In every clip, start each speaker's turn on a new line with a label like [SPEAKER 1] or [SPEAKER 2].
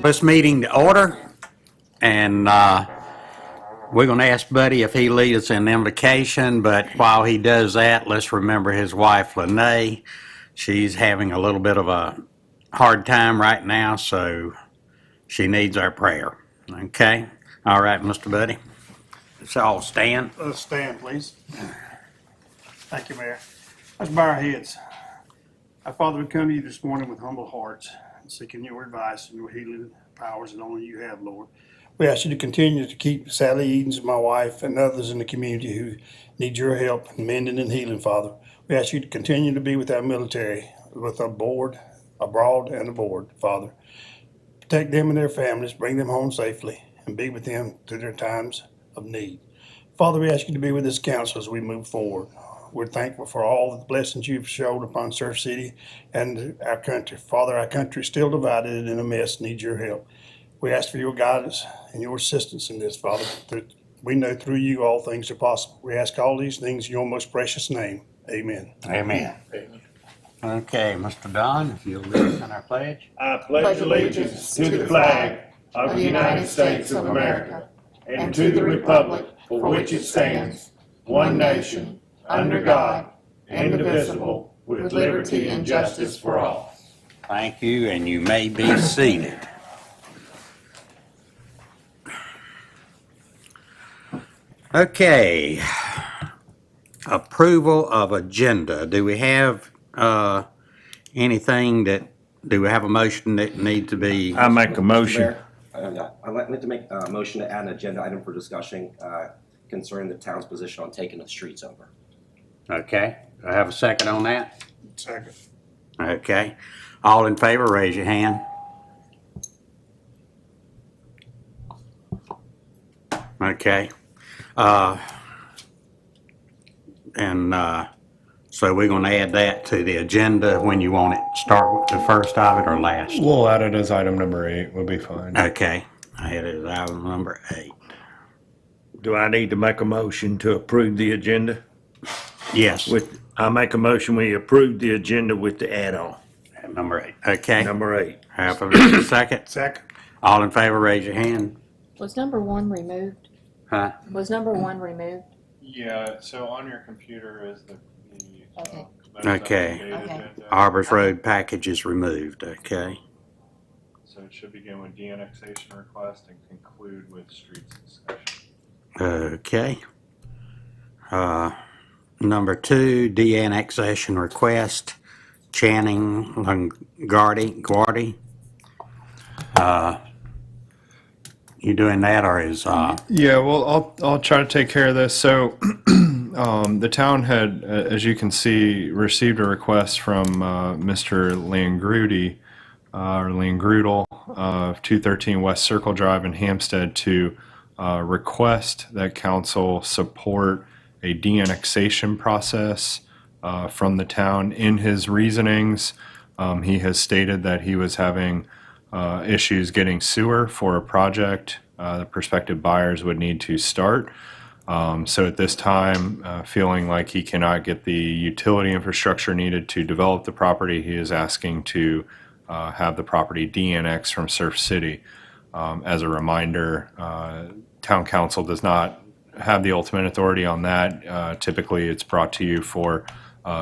[SPEAKER 1] This meeting to order, and we're going to ask Buddy if he leads us in invocation, but while he does that, let's remember his wife, Lene. She's having a little bit of a hard time right now, so she needs our prayer. Okay? All right, Mr. Buddy. Let's all stand.
[SPEAKER 2] Let's stand, please. Thank you, Mayor. Let's bow our heads. Our Father, we come to you this morning with humble hearts, seeking your advice and your healing powers that only you have, Lord. We ask you to continue to keep Sally Edens, my wife, and others in the community who need your help in mending and healing, Father. We ask you to continue to be with our military, with our board, abroad and aboard, Father. Protect them and their families, bring them home safely, and be with them through their times of need. Father, we ask you to be with this council as we move forward. We're thankful for all the blessings you've showered upon Surf City and our country. Father, our country is still divided and in a mess, needs your help. We ask for your guidance and your assistance in this, Father. We know through you all things are possible. We ask all these things in your most precious name. Amen.
[SPEAKER 1] Amen. Okay, Mr. Don, if you'll lead us in our pledge.
[SPEAKER 3] I pledge allegiance to the flag of the United States of America and to the republic for which it stands, one nation, under God, indivisible, with liberty and justice for all.
[SPEAKER 1] Thank you, and you may be seated. Okay. Approval of agenda. Do we have anything that, do we have a motion that needs to be?
[SPEAKER 3] I make a motion.
[SPEAKER 4] Mayor, I'd like to make a motion to add an agenda item for discussion concerning the town's position on taking the streets over.
[SPEAKER 1] Okay. Do I have a second on that?
[SPEAKER 2] Second.
[SPEAKER 1] Okay. All in favor, raise your hand. Okay. So we're going to add that to the agenda when you want it. Start with the first of it or last?
[SPEAKER 5] We'll add it as item number 8. We'll be fine.
[SPEAKER 1] Okay. I had it as item number 8.
[SPEAKER 3] Do I need to make a motion to approve the agenda?
[SPEAKER 1] Yes.
[SPEAKER 3] I make a motion we approve the agenda with the add-on.
[SPEAKER 1] Number 8. Okay.
[SPEAKER 3] Number 8.
[SPEAKER 1] Have a second?
[SPEAKER 2] Second.
[SPEAKER 1] All in favor, raise your hand.
[SPEAKER 6] Was number 1 removed?
[SPEAKER 1] Huh?
[SPEAKER 6] Was number 1 removed?
[SPEAKER 5] Yeah, so on your computer is the
[SPEAKER 6] Okay.
[SPEAKER 1] Okay.
[SPEAKER 5] updated
[SPEAKER 6] Okay.
[SPEAKER 5] agenda.
[SPEAKER 1] Arbors Road package is removed. Okay.
[SPEAKER 5] So it should begin with de-annexation request and conclude with streets discussion.
[SPEAKER 1] Okay. Number 2, de-annexation request, Channing Guardy. You doing that or is?
[SPEAKER 5] Yeah, well, I'll try to take care of this. So, the town had, as you can see, received a request from Mr. Langrudy, or Langrudel, of 213 West Circle Drive in Hampstead to request that council support a de-annexation process from the town. In his reasonings, he has stated that he was having issues getting sewer for a project the prospective buyers would need to start. So at this time, feeling like he cannot get the utility infrastructure needed to develop the property, he is asking to have the property de-annexed from Surf City. As a reminder, town council does not have the ultimate authority on that. Typically, it's brought to you for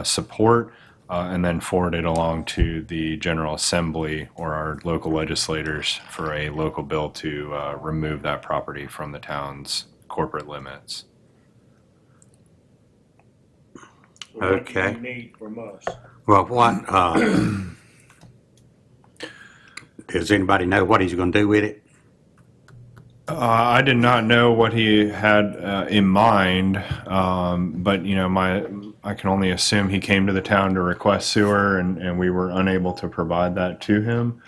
[SPEAKER 5] support and then forwarded along to the General Assembly or our local legislators for a local bill to remove that property from the town's corporate limits.
[SPEAKER 1] Okay.
[SPEAKER 3] What do you need from us?
[SPEAKER 1] Well, what, does anybody know what he's going to do with it?
[SPEAKER 5] I did not know what he had in mind, but you know, I can only assume he came to the town to request sewer, and we were unable to provide that to him,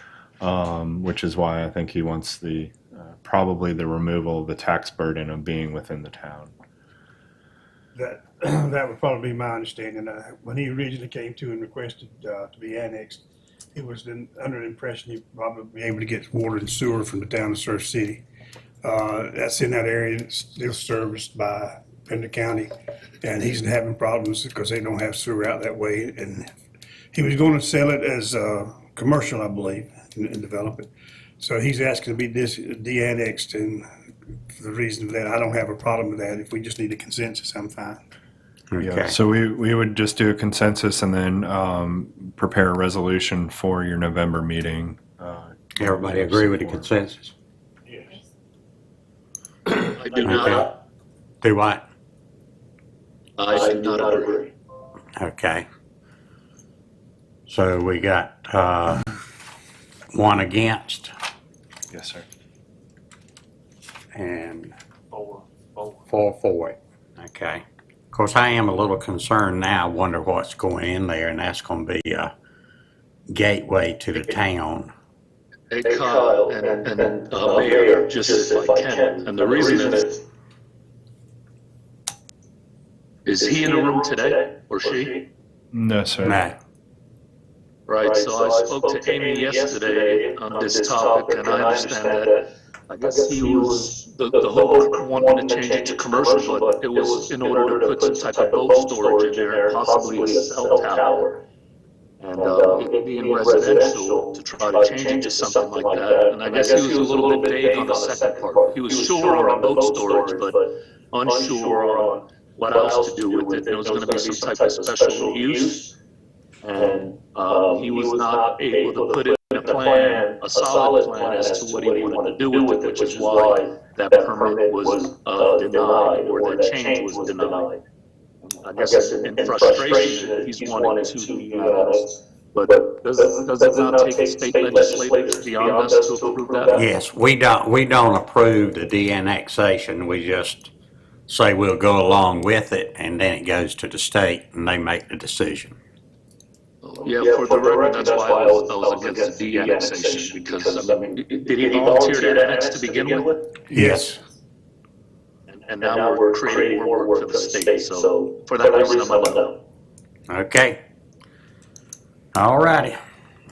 [SPEAKER 5] which is why I think he wants the probably the removal of the tax burden of being within the town.
[SPEAKER 2] That would probably be my understanding. When he originally came to and requested to be annexed, he was under the impression he'd probably be able to get water and sewer from the town of Surf City. That's in that area. It's still serviced by Pender County, and he's having problems because they don't have sewer out that way. And he was going to sell it as commercial, I believe, and develop it. So he's asking to be de-annexed, and for the reason of that, I don't have a problem with that. If we just need a consensus, I'm fine.
[SPEAKER 5] Yeah,
[SPEAKER 1] Okay.
[SPEAKER 5] so we would just do a consensus and then prepare a resolution for your November meeting.
[SPEAKER 1] Everybody agree with the consensus?
[SPEAKER 3] Yes.
[SPEAKER 7] I do
[SPEAKER 1] Okay.
[SPEAKER 7] not.
[SPEAKER 1] Do what?
[SPEAKER 7] I do not agree.
[SPEAKER 1] Okay. So we got one against
[SPEAKER 5] Yes, sir.
[SPEAKER 1] and
[SPEAKER 3] Four.
[SPEAKER 1] four for it. Okay. Of course, I am a little concerned now, wonder what's going in there, and that's going to be a gateway to the town.
[SPEAKER 7] Hey, Kyle and Mayor, just if I can, and the reason is he in the room today, or she?
[SPEAKER 5] No, sir.
[SPEAKER 1] No.
[SPEAKER 7] Right, so I spoke to Amy yesterday on this topic, and I understand that, I guess he was, the whole wanting to change it to commercial, but it was in order to put some type of boat storage in there, possibly a cell tower. And it being residential, to try to change it to something like that. And I guess he was a little bit vague on the second part. He was sure on the boat storage, but unsure on what else to do with it. There was gonna be some type of special use. And he was not able to put it in a plan, a solid plan as to what he wanted to do with it, which is why that permit was denied, or that change was denied. I guess in frustration, he's wanting to be honest. But does it not take state legislators beyond us to approve that?
[SPEAKER 1] Yes, we don't approve the de-annexation. We just say we'll go along with it, and then it goes to the state, and they make the decision.
[SPEAKER 7] Yeah, for the record, that's why I was against the de-annexation, because, I mean, did he volunteer to annex to begin with?
[SPEAKER 1] Yes.
[SPEAKER 7] And now we're creating more work for the state, so for that reason, I'm a no.
[SPEAKER 1] Okay. All righty.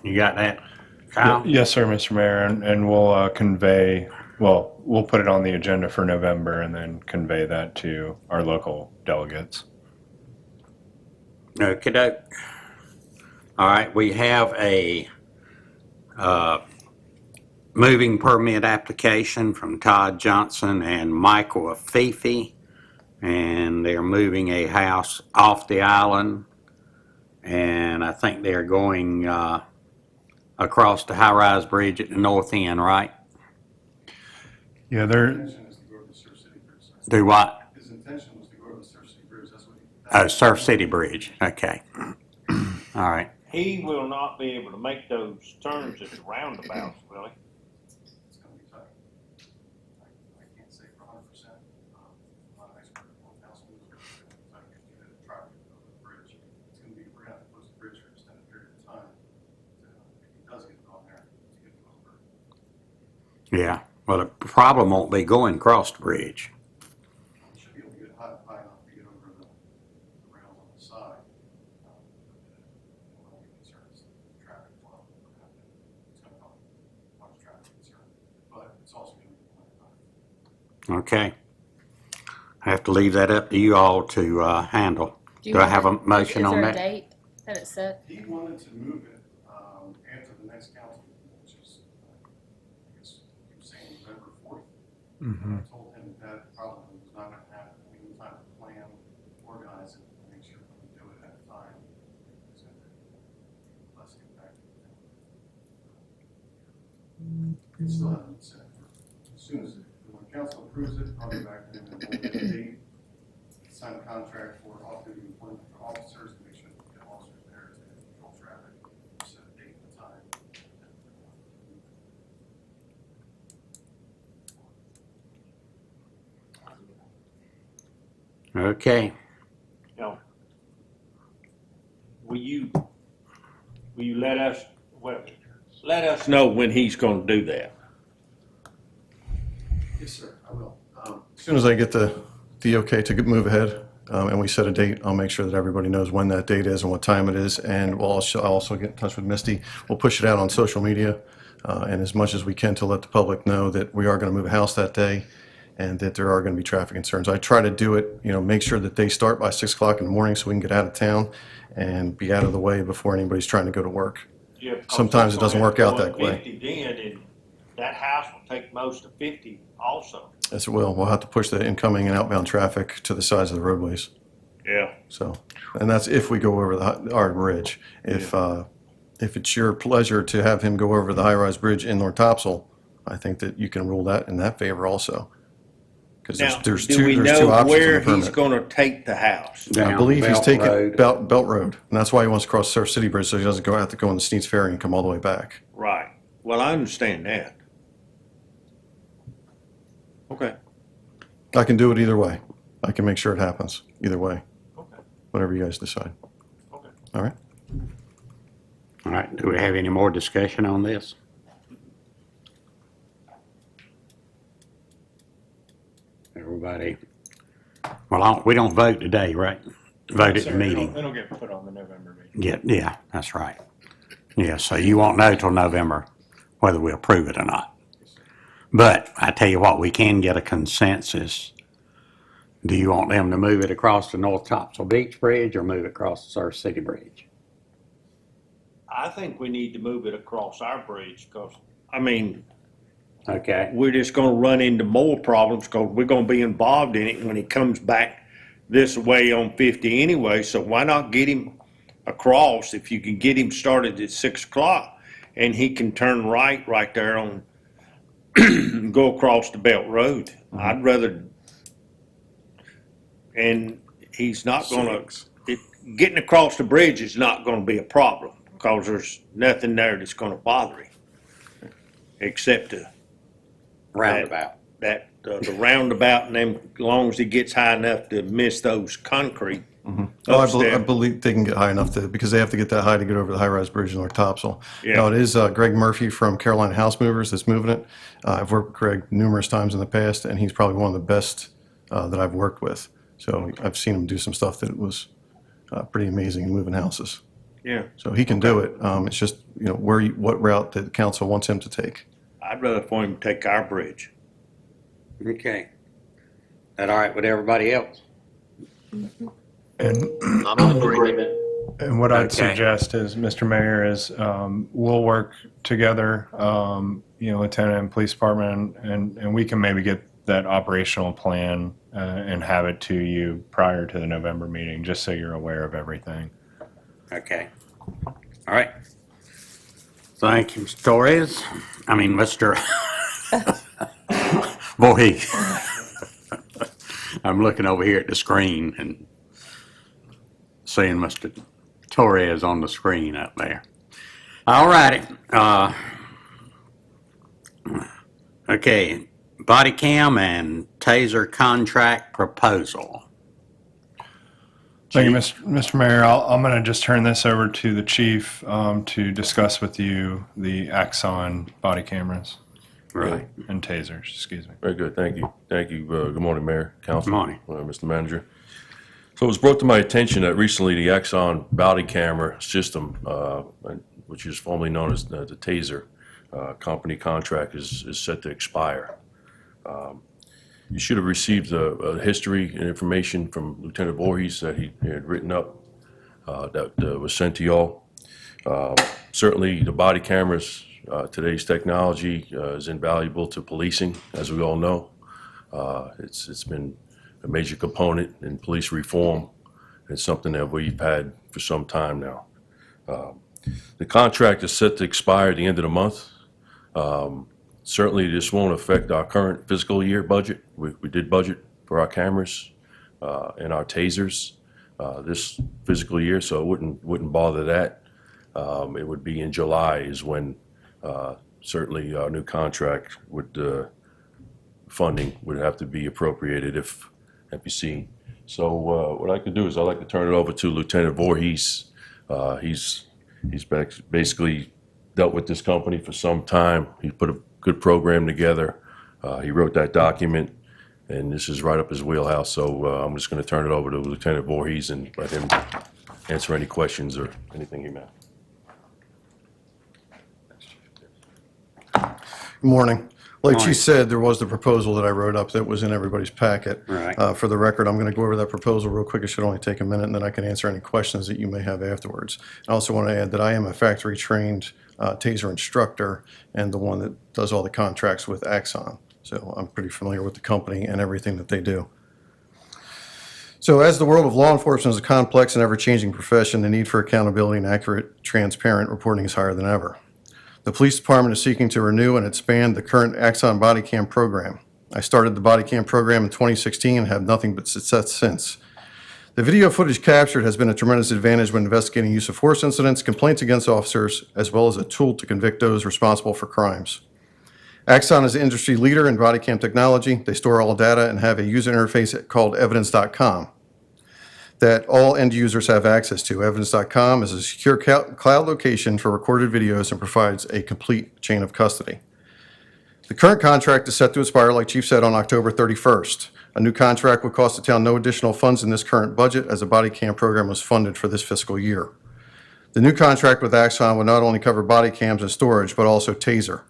[SPEAKER 1] You got that, Kyle?
[SPEAKER 5] Yes, sir, Mr. Mayor, and we'll we'll put it on the agenda for November and then convey that to our local delegates.
[SPEAKER 1] Okey-doke. All right, we have a moving permit application from Todd Johnson and Michael Afifi, and they're moving a house off the island, and I think they're going across the high-rise bridge at the north end, right?
[SPEAKER 5] Yeah, they're
[SPEAKER 2] intention is to go to the Surf City Bridge, sir.
[SPEAKER 1] Do what?
[SPEAKER 2] His intention was to go to the Surf City Bridge, that's what he.
[SPEAKER 1] Oh, Surf City Bridge, okay. All right.
[SPEAKER 8] He will not be able to make those turns at the roundabouts, will he?
[SPEAKER 2] It's gonna be tight. I can't say for 100%. I'm not an expert on council moves, but I can do that traffic over the bridge. It's gonna be, we're gonna have to close the bridge for an extended period of time. If he does get it on there, to get it over.
[SPEAKER 1] Yeah, well, the problem won't be going across the bridge.
[SPEAKER 2] He should be able to get high enough to get over the rails on the side. One of the concerns, traffic flow. It's gonna help much traffic concern, but it's also gonna be winter time.
[SPEAKER 1] Okay. I have to leave that up to you all to handle. Do I have a motion on
[SPEAKER 6] Is
[SPEAKER 1] that?
[SPEAKER 6] there a date that it's set?
[SPEAKER 2] He wanted to move it after the next council meeting, which is, I guess, he was saying November 4th.
[SPEAKER 5] Mhm.
[SPEAKER 2] I told him that probably was not going to happen. We need time to plan, organize it, and make sure that we do it at a time. It's going to be less impact. It still hasn't been set. As soon as, when council approves it, I'll get back to him and we'll get a date, sign a contract for off-duty employment for officers, to make sure that we have officers there to control traffic, set a date and a time.
[SPEAKER 1] Okay.
[SPEAKER 8] Now, will you let us, well, let us know when he's gonna do that?
[SPEAKER 2] Yes, sir, I will.
[SPEAKER 9] As soon as I get the okay to move ahead, and we set a date, I'll make sure that everybody knows when that date is and what time it is, and I'll also get in touch with Misty. We'll push it out on social media, and as much as we can to let the public know that we are going to move a house that day, and that there are going to be traffic concerns. I try to do it, make sure that they start by 6 o'clock in the morning so we can get out of town and be out of the way before anybody's trying to go to work.
[SPEAKER 8] Yeah, because
[SPEAKER 9] Sometimes it doesn't work out
[SPEAKER 8] he's
[SPEAKER 9] that way.
[SPEAKER 8] gonna have to go 50 then, and that house will take most of 50 also.
[SPEAKER 9] Yes, it will. We'll have to push the incoming and outbound traffic to the sides of the roadways.
[SPEAKER 8] Yeah.
[SPEAKER 9] So, and that's if we go over our bridge. If it's your pleasure to have him go over the high-rise bridge in North Topsail, I think that you can rule that in that favor also. Because
[SPEAKER 8] Now,
[SPEAKER 9] there's
[SPEAKER 8] do
[SPEAKER 9] two
[SPEAKER 8] we
[SPEAKER 9] options
[SPEAKER 8] know
[SPEAKER 9] on
[SPEAKER 8] where
[SPEAKER 9] the
[SPEAKER 8] he's
[SPEAKER 9] permit.
[SPEAKER 8] gonna take the house?
[SPEAKER 9] I
[SPEAKER 1] Down
[SPEAKER 9] believe he's
[SPEAKER 1] Belt
[SPEAKER 9] taking
[SPEAKER 1] Road.
[SPEAKER 9] Belt Road, and that's why he wants to cross Surf City Bridge, so he doesn't have to go on the Sneed's Ferry and come all the way back.
[SPEAKER 8] Right. Well, I understand that. Okay.
[SPEAKER 9] I can do it either way. I can make sure it happens either way,
[SPEAKER 8] Okay.
[SPEAKER 9] whatever you guys decide.
[SPEAKER 8] Okay.
[SPEAKER 9] All right?
[SPEAKER 1] All right, do we have any more discussion on this? Everybody, well, we don't vote today, right? Vote at the meeting.
[SPEAKER 5] It'll get put on the November meeting.
[SPEAKER 1] Yeah, that's right. Yeah, so you won't know till November whether we approve it or not. But I tell you what, we can get a consensus. Do you want them to move it across the North Topsail Beach Bridge or move it across the Surf City Bridge?
[SPEAKER 8] I think we need to move it across our bridge because, I mean,
[SPEAKER 1] Okay,
[SPEAKER 8] we're just gonna run into more problems because we're gonna be involved in it when he comes back this way on 50 anyway. So why not get him across if you can get him started at 6 o'clock and he can turn right there on, go across the Belt Road. I'd rather, and he's not gonna, getting across the bridge is not gonna be a problem because there's nothing there that's gonna bother him except
[SPEAKER 1] roundabout.
[SPEAKER 8] the roundabout, and then as long as he gets high enough to miss those concrete.
[SPEAKER 9] Oh, I
[SPEAKER 8] upstairs.
[SPEAKER 9] believe they can get high enough because they have to get that high to get over the high-rise bridge in North Topsail.
[SPEAKER 8] Yeah.
[SPEAKER 9] Now, it is Greg Murphy from Carolina House Movers that's moving it. I've worked with Greg numerous times in the past, and he's probably one of the best that I've worked with. So I've seen him do some stuff that was pretty amazing in moving houses.
[SPEAKER 8] Yeah,
[SPEAKER 9] So he can do it. It's just, what route that council wants him to take.
[SPEAKER 8] I'd rather for him to take our bridge.
[SPEAKER 1] Okay. That all right with everybody else?
[SPEAKER 5] And
[SPEAKER 7] I'm in agreement.
[SPEAKER 5] And what I'd
[SPEAKER 1] Okay.
[SPEAKER 5] suggest is, Mr. Mayor, is we'll work together, Lieutenant and Police Department, and we can maybe get that operational plan and have it to you prior to the November meeting, just so you're aware of everything.
[SPEAKER 1] Okay. All right. Thank you, Mr. Torres. I mean, Mr. Boy, I'm looking over here at the screen and seeing Mr. Torres on the screen up there. All righty. Okay, body cam and taser contract proposal.
[SPEAKER 5] Thank you, Mr. Mayor. I'm going to just turn this over to the chief to discuss with you the Axon body cameras
[SPEAKER 1] Right.
[SPEAKER 5] and tasers, excuse me.
[SPEAKER 3] Very good, thank you. Thank you. Good morning, Mayor, Council.
[SPEAKER 1] Good morning.
[SPEAKER 3] Mr. Manager. So it was brought to my attention that recently the Axon body camera system, which is formerly known as the Taser company contract, is set to expire. You should have received a history and information from Lieutenant Voorhees that he had written up that was sent to y'all. Certainly, the body cameras, today's technology is invaluable to policing, as we all know. It's been a major component in police reform. It's something that we've had for some time now. The contract is set to expire at the end of the month. Certainly, this won't affect our current fiscal year budget. We did budget for our cameras and our tasers this fiscal year, so it wouldn't bother that. It would be in July is when certainly our new contract would funding would have to be appropriated if you see. So what I could do is I'd like to turn it over to Lieutenant Voorhees. He's basically dealt with this company for some time. He put a good program together. He wrote that document, and this is right up his wheelhouse. So I'm just going to turn it over to Lieutenant Voorhees and let him answer any questions or anything he may have.
[SPEAKER 9] Good morning. Like
[SPEAKER 1] Morning.
[SPEAKER 9] you said, there was the proposal that I wrote up that was in everybody's packet.
[SPEAKER 1] Right.
[SPEAKER 9] For the record, I'm going to go over that proposal real quick. It should only take a minute, and then I can answer any questions that you may have afterwards. I also want to add that I am a factory-trained TASER instructor and the one that does all the contracts with Axon. So I'm pretty familiar with the company and everything that they do. So as the world of law enforcement is a complex and ever-changing profession, the need for accountability and accurate, transparent reporting is higher than ever. The police department is seeking to renew and expand the current Axon body cam program. I started the body cam program in 2016 and have nothing but success since. The video footage captured has been a tremendous advantage when investigating use of force incidents, complaints against officers, as well as a tool to convict those responsible for crimes. Axon is the industry leader in body cam technology. They store all data and have a user interface called evidence.com that all end users have access to. Evidence.com is a secure cloud location for recorded videos and provides a complete chain of custody. The current contract is set to expire, like Chief said, on October 31st. A new contract would cost the town no additional funds in this current budget, as the body cam program was funded for this fiscal year. The new contract with Axon would not only cover body cams and storage, but also TASER.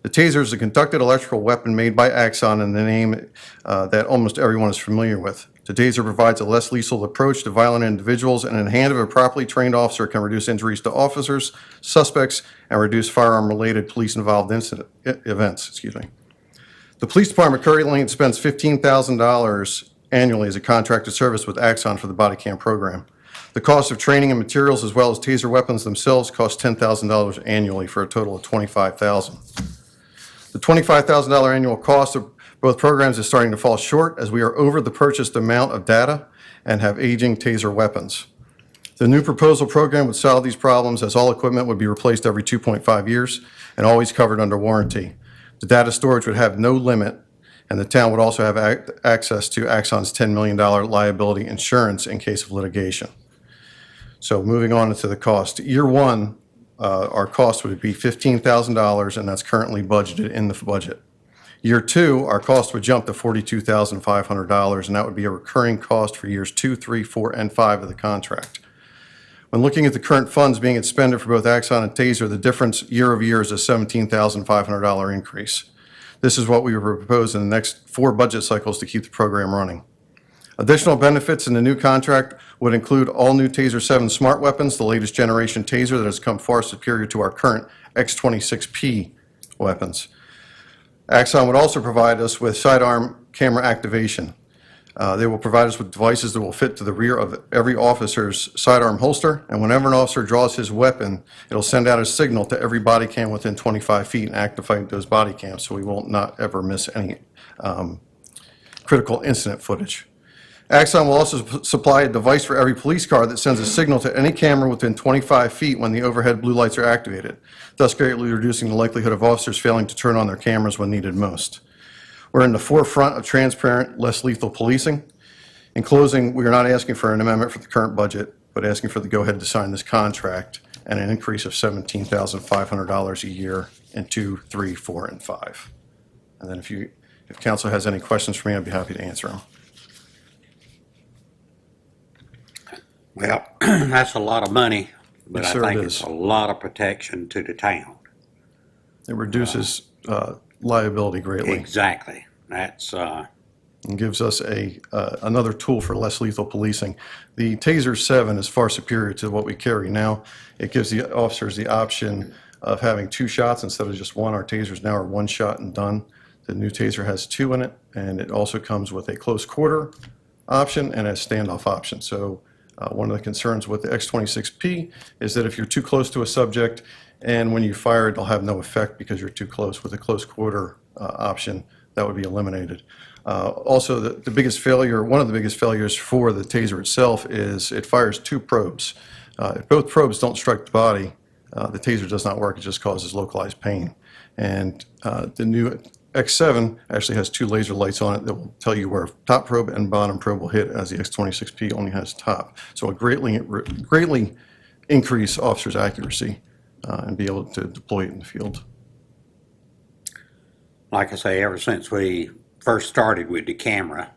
[SPEAKER 9] The TASER is a conducted electrical weapon made by Axon in the name that almost everyone is familiar with. The TASER provides a less lethal approach to violent individuals, and in the hand of a properly trained officer can reduce injuries to officers, suspects, and reduce firearm-related police-involved events. The police department currently spends $15,000 annually as a contracted service with Axon for the body cam program. The cost of training and materials, as well as TASER weapons themselves, cost $10,000 annually for a total of $25,000. The $25,000 annual cost of both programs is starting to fall short, as we are over the purchased amount of data and have aging TASER weapons. The new proposal program would solve these problems, as all equipment would be replaced every 2.5 years and always covered under warranty. The data storage would have no limit, and the town would also have access to Axon's $10 million liability insurance in case of litigation. So moving on to the cost. Year one, our cost would be $15,000, and that's currently budgeted in the budget. Year two, our cost would jump to $42,500, and that would be a recurring cost for years 2, 3, 4, and 5 of the contract. When looking at the current funds being expended for both Axon and TASER, the difference year over year is a $17,500 increase. This is what we would propose in the next 4 budget cycles to keep the program running. Additional benefits in the new contract would include all new TASER 7 smart weapons, the latest generation TASER that has come far superior to our current X26P weapons. Axon would also provide us with sidearm camera activation. They will provide us with devices that will fit to the rear of every officer's sidearm holster, and whenever an officer draws his weapon, it'll send out a signal to every body cam within 25 feet and activate those body cams, so we will not ever miss any critical incident footage. Axon will also supply a device for every police car that sends a signal to any camera within 25 feet when the overhead blue lights are activated, thus greatly reducing the likelihood of officers failing to turn on their cameras when needed most. We're in the forefront of transparent, less lethal policing. In closing, we are not asking for an amendment for the current budget, but asking for the go-ahead to sign this contract and an increase of $17,500 a year in 2, 3, 4, and 5. And then if council has any questions for me, I'd be happy to answer them.
[SPEAKER 1] Well, that's a lot of money, but
[SPEAKER 9] Yes,
[SPEAKER 1] I
[SPEAKER 9] sir,
[SPEAKER 1] think
[SPEAKER 9] it
[SPEAKER 1] it's
[SPEAKER 9] is.
[SPEAKER 1] a lot of protection to the town.
[SPEAKER 9] It reduces liability greatly
[SPEAKER 1] Exactly. That's,
[SPEAKER 9] and gives us another tool for less lethal policing. The TASER 7 is far superior to what we carry now. It gives the officers the option of having 2 shots instead of just 1. Our TASERs now are 1 shot and done. The new TASER has 2 in it, and it also comes with a close quarter option and a standoff option. So one of the concerns with the X26P is that if you're too close to a subject and when you fire it'll have no effect because you're too close. With a close quarter option, that would be eliminated. Also, the biggest failure, one of the biggest failures for the TASER itself is it fires 2 probes. If both probes don't strike the body, the TASER does not work. It just causes localized pain. And the new X7 actually has 2 laser lights on it that will tell you where top probe and bottom probe will hit, as the X26P only has top. So it greatly increase officers' accuracy and be able to deploy it in the field.
[SPEAKER 1] like I say, ever since we first started with the camera,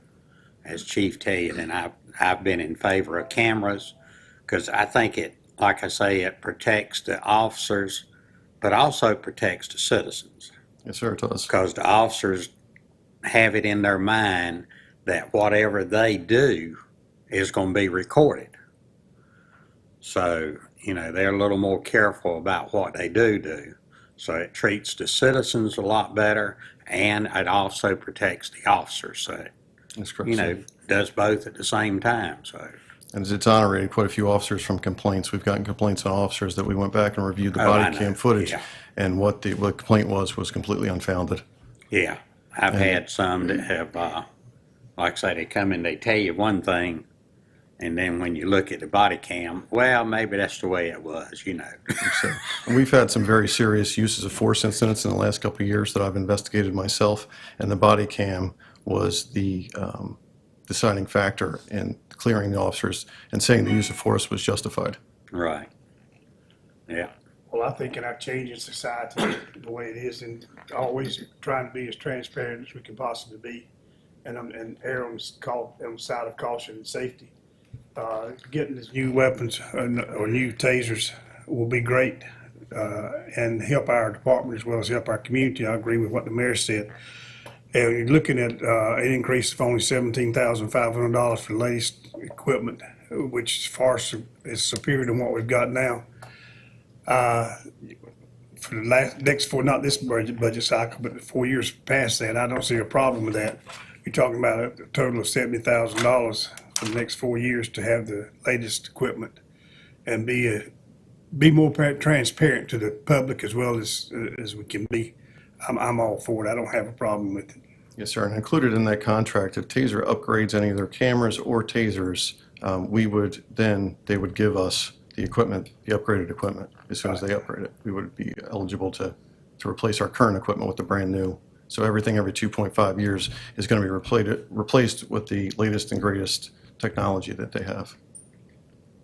[SPEAKER 1] as Chief Ted, and I've been in favor of cameras because I think it, like I say, it protects the officers, but also protects the citizens.
[SPEAKER 9] Yes, sir, it does.
[SPEAKER 1] Because the officers have it in their mind that whatever they do is going to be recorded. So, they're a little more careful about what they do. So it treats the citizens a lot better, and it also protects the officers. So,
[SPEAKER 9] That's correct, sir.
[SPEAKER 1] does both at the same time. So,
[SPEAKER 9] And it's exonerated quite a few officers from complaints. We've gotten complaints on officers that we went back and reviewed the
[SPEAKER 1] Oh, I
[SPEAKER 9] body
[SPEAKER 1] know.
[SPEAKER 9] cam footage,
[SPEAKER 1] Yeah.
[SPEAKER 9] and what the complaint was completely unfounded.
[SPEAKER 1] yeah, I've had some that have, like I say, they come in, they tell you one thing, and then when you look at the body cam, well, maybe that's the way it was.
[SPEAKER 9] So, and we've had some very serious uses of force incidents in the last couple of years that I've investigated myself, and the body cam was the deciding factor in clearing the officers and saying the use of force was justified.
[SPEAKER 1] Right. Yeah.
[SPEAKER 2] Well, I think in our changing society, the way it is, and always trying to be as transparent as we can possibly be, and err on the side of caution and safety. Getting these new weapons or new tasers will be great, and help our department as well as help our community. I agree with what the mayor said. And you're looking at an increase of only $17,500 for the latest equipment, which is superior to what we've got now. For the next four, not this budget cycle, but the 4 years past that, I don't see a problem with that. You're talking about a total of $70,000 for the next 4 years to have the latest equipment and be more transparent to the public as well as we can be. I'm all for it. I don't have a problem with it.
[SPEAKER 9] Yes, sir. And included in that contract, if Taser upgrades any of their cameras or tasers, they would give us the equipment, the upgraded equipment. As soon as they upgrade it, we would be eligible to replace our current equipment with the brand new. So everything every 2.5 years is going to be replaced with the latest and greatest technology that they have.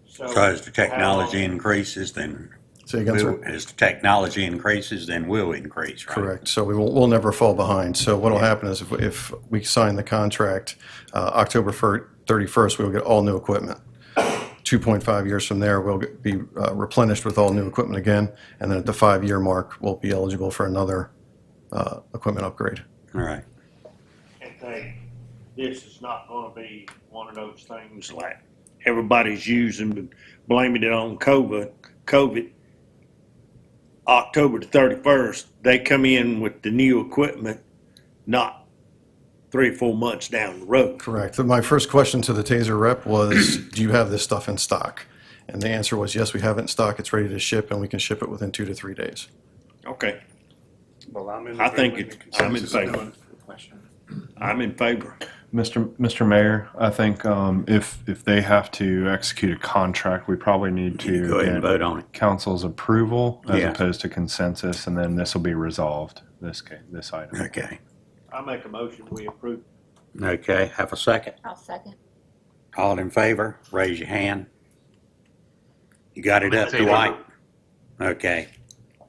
[SPEAKER 1] So as the technology increases, then
[SPEAKER 9] Say again, sir?
[SPEAKER 1] as the technology increases, then we'll increase, right?
[SPEAKER 9] Correct. So we'll never fall behind. So what'll happen is if we sign the contract October 31st, we'll get all new equipment. 2.5 years from there, we'll be replenished with all new equipment again, and then at the 5-year mark, we'll be eligible for another equipment upgrade.
[SPEAKER 1] All right.
[SPEAKER 8] And this is not going to be one of those things like everybody's using, blaming it on COVID. October the 31st, they come in with the new equipment, not 3 or 4 months down the road.
[SPEAKER 9] Correct. My first question to the Taser rep was, do you have this stuff in stock? And the answer was, yes, we have it in stock. It's ready to ship, and we can ship it within 2 to 3 days.
[SPEAKER 8] Okay.
[SPEAKER 2] Well, I'm in
[SPEAKER 8] favor. I'm in favor.
[SPEAKER 5] Mr. Mayor, I think if they have to execute a contract, we probably need to
[SPEAKER 1] Go ahead and vote on it.
[SPEAKER 5] council's approval as
[SPEAKER 1] Yeah.
[SPEAKER 5] opposed to consensus, and then this will be resolved, this item.
[SPEAKER 1] Okay.
[SPEAKER 8] I make a motion, we approve.
[SPEAKER 1] Okay. Have a second.
[SPEAKER 6] I'll second.
[SPEAKER 1] All in favor, raise your hand. You got it
[SPEAKER 7] I'm in
[SPEAKER 1] up,
[SPEAKER 7] favor.
[SPEAKER 1] Dwight? Okay.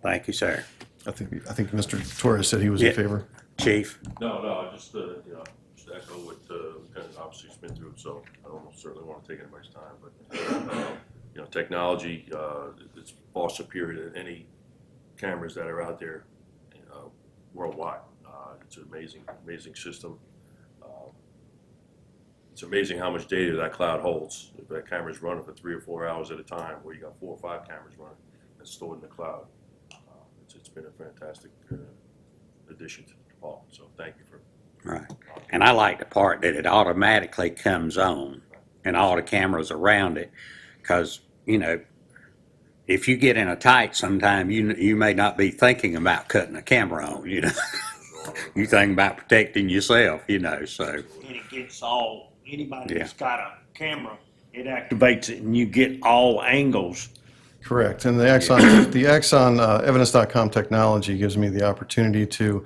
[SPEAKER 1] Thank you, sir.
[SPEAKER 9] I think Mr. Torres said he was
[SPEAKER 1] Yeah.
[SPEAKER 9] in favor.
[SPEAKER 1] Chief?
[SPEAKER 10] No, just just echo what Lieutenant obviously has been through, so I don't certainly want to take anybody's time, but, technology, it's far superior to any cameras that are out there worldwide. It's an amazing system. It's amazing how much data that cloud holds. If that camera's running for 3 or 4 hours at a time, where you got 4 or 5 cameras running and stored in the cloud, it's been a fantastic addition to the department. So thank you for.
[SPEAKER 1] Right. And I like the part that it automatically comes on and all the cameras around it. Because, if you get in a tight sometime, you may not be thinking about cutting a camera on, You think about protecting yourself, so.
[SPEAKER 8] And it gets anybody that's
[SPEAKER 1] Yeah.
[SPEAKER 8] got a camera, it activates it and you get all angles.
[SPEAKER 9] Correct. And the Axon evidence.com technology gives me the opportunity to,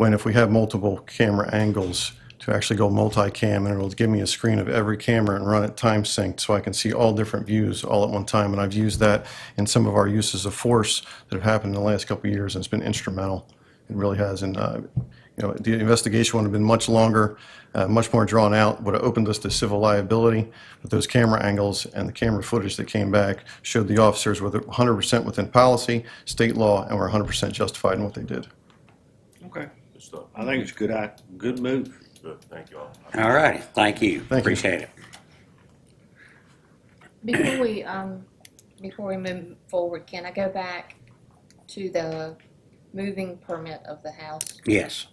[SPEAKER 9] if we have multiple camera angles, to actually go multicam, and it'll give me a screen of every camera and run it time synced so I can see all different views all at one time. And I've used that in some of our uses of force that have happened in the last couple of years, and it's been instrumental. It really has. And, the investigation would have been much longer, much more drawn out, would have opened us to civil liability. But those camera angles and the camera footage that came back showed the officers were 100% within policy, state law, and were 100% justified in what they did.
[SPEAKER 8] Okay.
[SPEAKER 10] Good stuff.
[SPEAKER 8] I think it's a good move.
[SPEAKER 10] Good. Thank you all.
[SPEAKER 1] All righty. Thank you.
[SPEAKER 9] Thank you.
[SPEAKER 1] Appreciate it.
[SPEAKER 6] Before we Before we move forward, can I go back to the moving permit of the house?
[SPEAKER 1] Yes.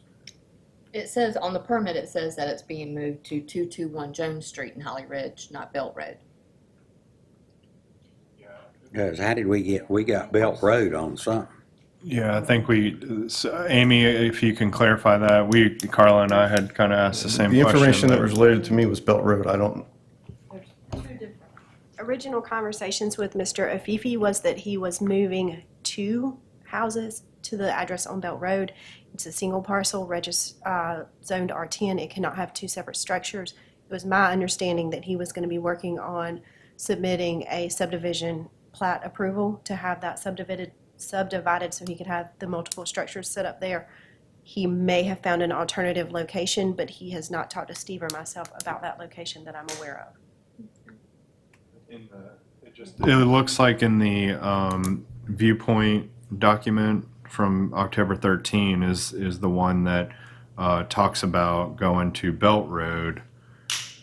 [SPEAKER 6] It says, on the permit, it says that it's being moved to 221 Jones Street in Holly Ridge, not Belt Road.
[SPEAKER 1] Because how did we got Belt Road on something?
[SPEAKER 5] Yeah, I think Amy, if you can clarify that, Carla and I had kind of asked the same
[SPEAKER 9] The
[SPEAKER 5] question.
[SPEAKER 9] information that was related to me was Belt Road. I don't,
[SPEAKER 11] Original conversations with Mr. Afifi was that he was moving two houses to the address on Belt Road. It's a single parcel, zoned R10. It cannot have two separate structures. It was my understanding that he was going to be working on submitting a subdivision plat approval to have that subdivided so he could have the multiple structures set up there. He may have found an alternative location, but he has not talked to Steve or myself about that location that I'm aware of.
[SPEAKER 5] It looks like in the viewpoint document from October 13 is the one that talks about going to Belt Road,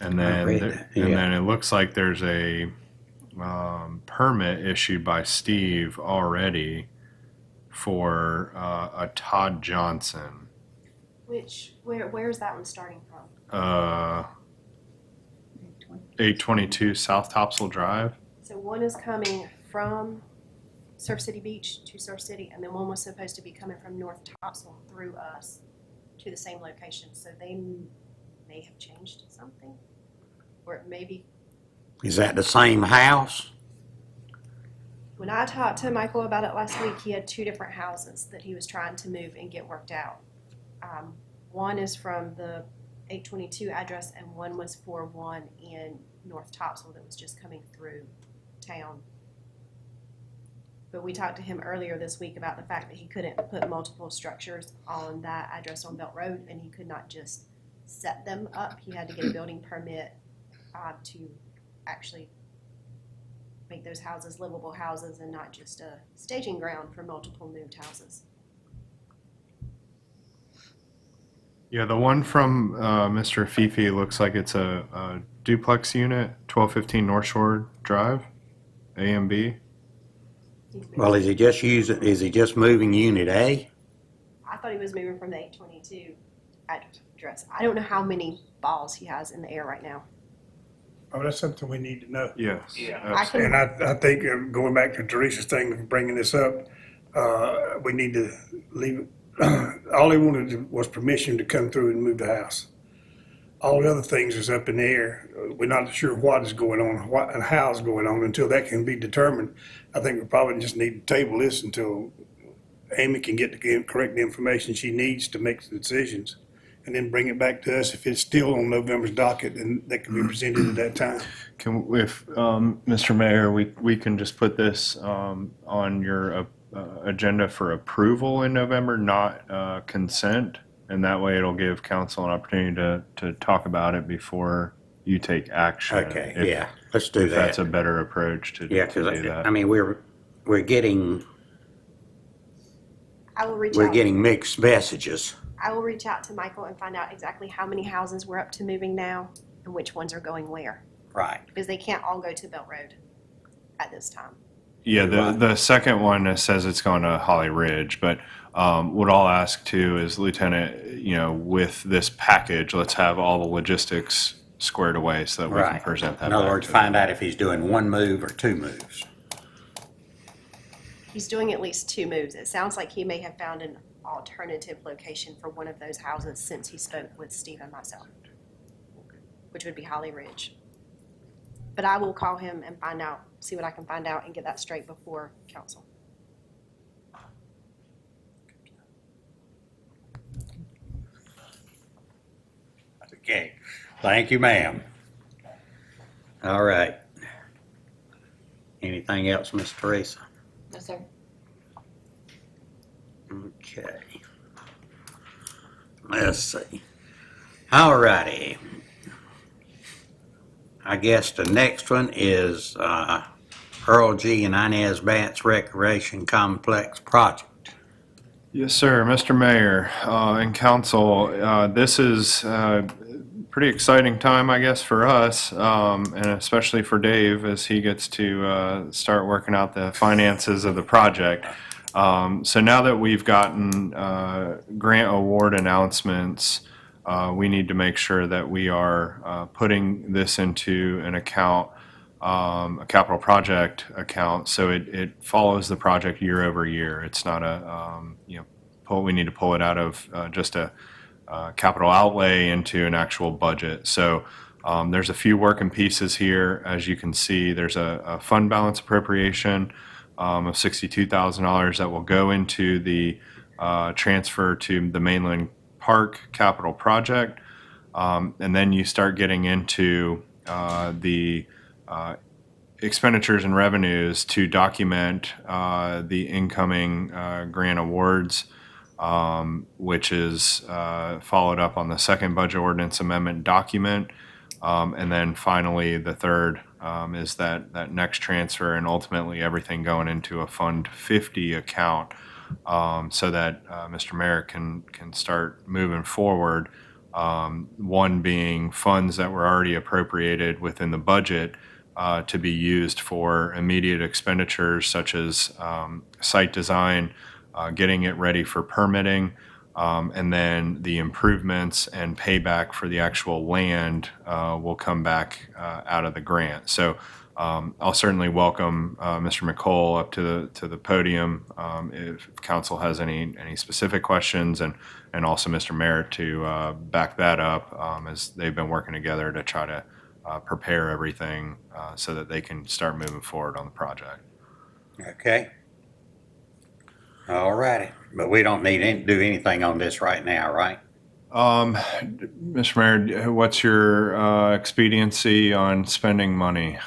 [SPEAKER 5] and then
[SPEAKER 1] read that, yeah.
[SPEAKER 5] and then it looks like there's a permit issued by Steve already for a Todd Johnson.
[SPEAKER 11] Where is that one starting from?
[SPEAKER 5] 822 South Topsail Drive.
[SPEAKER 11] So one is coming from Surf City Beach to Surf City, and then one was supposed to be coming from North Topsail through us to the same location. So they may have changed something, or it may be.
[SPEAKER 1] Is that the same house?
[SPEAKER 11] When I talked to Michael about it last week, he had two different houses that he was trying to move and get worked out. One is from the 822 address, and one was for one in North Topsail that was just coming through town. But we talked to him earlier this week about the fact that he couldn't put multiple structures on that address on Belt Road, and he could not just set them up. He had to get a building permit to actually make those houses livable houses and not just a staging ground for multiple moved houses.
[SPEAKER 5] Yeah, the one from Mr. Fifi looks like it's a duplex unit, 1215 North Shore Drive, A and B.
[SPEAKER 1] Well, is he just moving Unit A?
[SPEAKER 11] I thought he was moving from the 822 address. I don't know how many balls he has in the air right now.
[SPEAKER 2] Oh, that's something we need to know.
[SPEAKER 5] Yes.
[SPEAKER 11] I can,
[SPEAKER 2] And I think going back to Teresa's thing, bringing this up, we need to leave it. All he wanted was permission to come through and move the house. All the other things is up in the air. We're not sure what is going on, what and how is going on until that can be determined. I think we probably just need to table this until Amy can get the correct information she needs to make the decisions, and then bring it back to us. If it's still on November's docket, then that can be presented at that time.
[SPEAKER 5] If Mr. Mayor, we can just put this on your agenda for approval in November, not consent, and that way it'll give council an opportunity to talk about it before you take action.
[SPEAKER 1] Okay,
[SPEAKER 5] If-
[SPEAKER 1] yeah, let's do
[SPEAKER 5] If
[SPEAKER 1] that.
[SPEAKER 5] that's a better approach to
[SPEAKER 1] Yeah,
[SPEAKER 5] to do
[SPEAKER 1] because
[SPEAKER 5] that.
[SPEAKER 1] I mean we're getting
[SPEAKER 11] I will reach out.
[SPEAKER 1] mixed messages.
[SPEAKER 11] I will reach out to Michael and find out exactly how many houses we're up to moving now and which ones are going where,
[SPEAKER 1] Right.
[SPEAKER 11] because they can't all go to Belt Road at this time.
[SPEAKER 5] Yeah, the second one says it's going to Holly Ridge, but what I'll ask too is, Lieutenant, with this package, let's have all the logistics squared away so that we can
[SPEAKER 1] Right.
[SPEAKER 5] present that
[SPEAKER 1] In other
[SPEAKER 5] back
[SPEAKER 1] words,
[SPEAKER 5] to
[SPEAKER 1] find
[SPEAKER 5] them.
[SPEAKER 1] out if he's doing one move or two moves.
[SPEAKER 11] He's doing at least two moves. It sounds like he may have found an alternative location for one of those houses since he spoke with Steve and myself, which would be Holly Ridge. But I will call him and find out, see what I can find out and get that straight before council.
[SPEAKER 1] Okay. Thank you, ma'am. All right. Anything else, Miss Teresa?
[SPEAKER 6] No, sir.
[SPEAKER 1] Okay. Let's see. All righty. I guess the next one is Earl G. and Inez Batts Recreation Complex Project.
[SPEAKER 5] Yes, sir. Mr. Mayor and council, this is pretty exciting time, I guess, for us, and especially for Dave as he gets to start working out the finances of the project. So now that we've gotten grant award announcements, we need to make sure that we are putting this into an account, a capital project account, so it follows the project year over year. It's not we need to pull it out of just a capital outlay into an actual budget. So there's a few working pieces here. As you can see, there's a fund balance appropriation of $62,000 that will go into the transfer to the Mainland Park capital project. And then you start getting into the expenditures and revenues to document the incoming grant awards, which is followed up on the second budget ordinance amendment document. And then finally, the third is that next transfer, and ultimately everything going into a Fund 50 account, so that Mr. Merritt can start moving forward. One being funds that were already appropriated within the budget to be used for immediate expenditures such as site design, getting it ready for permitting, and then the improvements and payback for the actual land will come back out of the grant. So I'll certainly welcome Mr. McCall up to the podium if council has any specific questions, and also Mr. Merritt to back that up as they've been working together to try to prepare everything so that they can start moving forward on the project.
[SPEAKER 1] Okay. All righty. But we don't need to do anything on this right now, right?
[SPEAKER 5] Mr. Merritt, what's your expediency on spending money?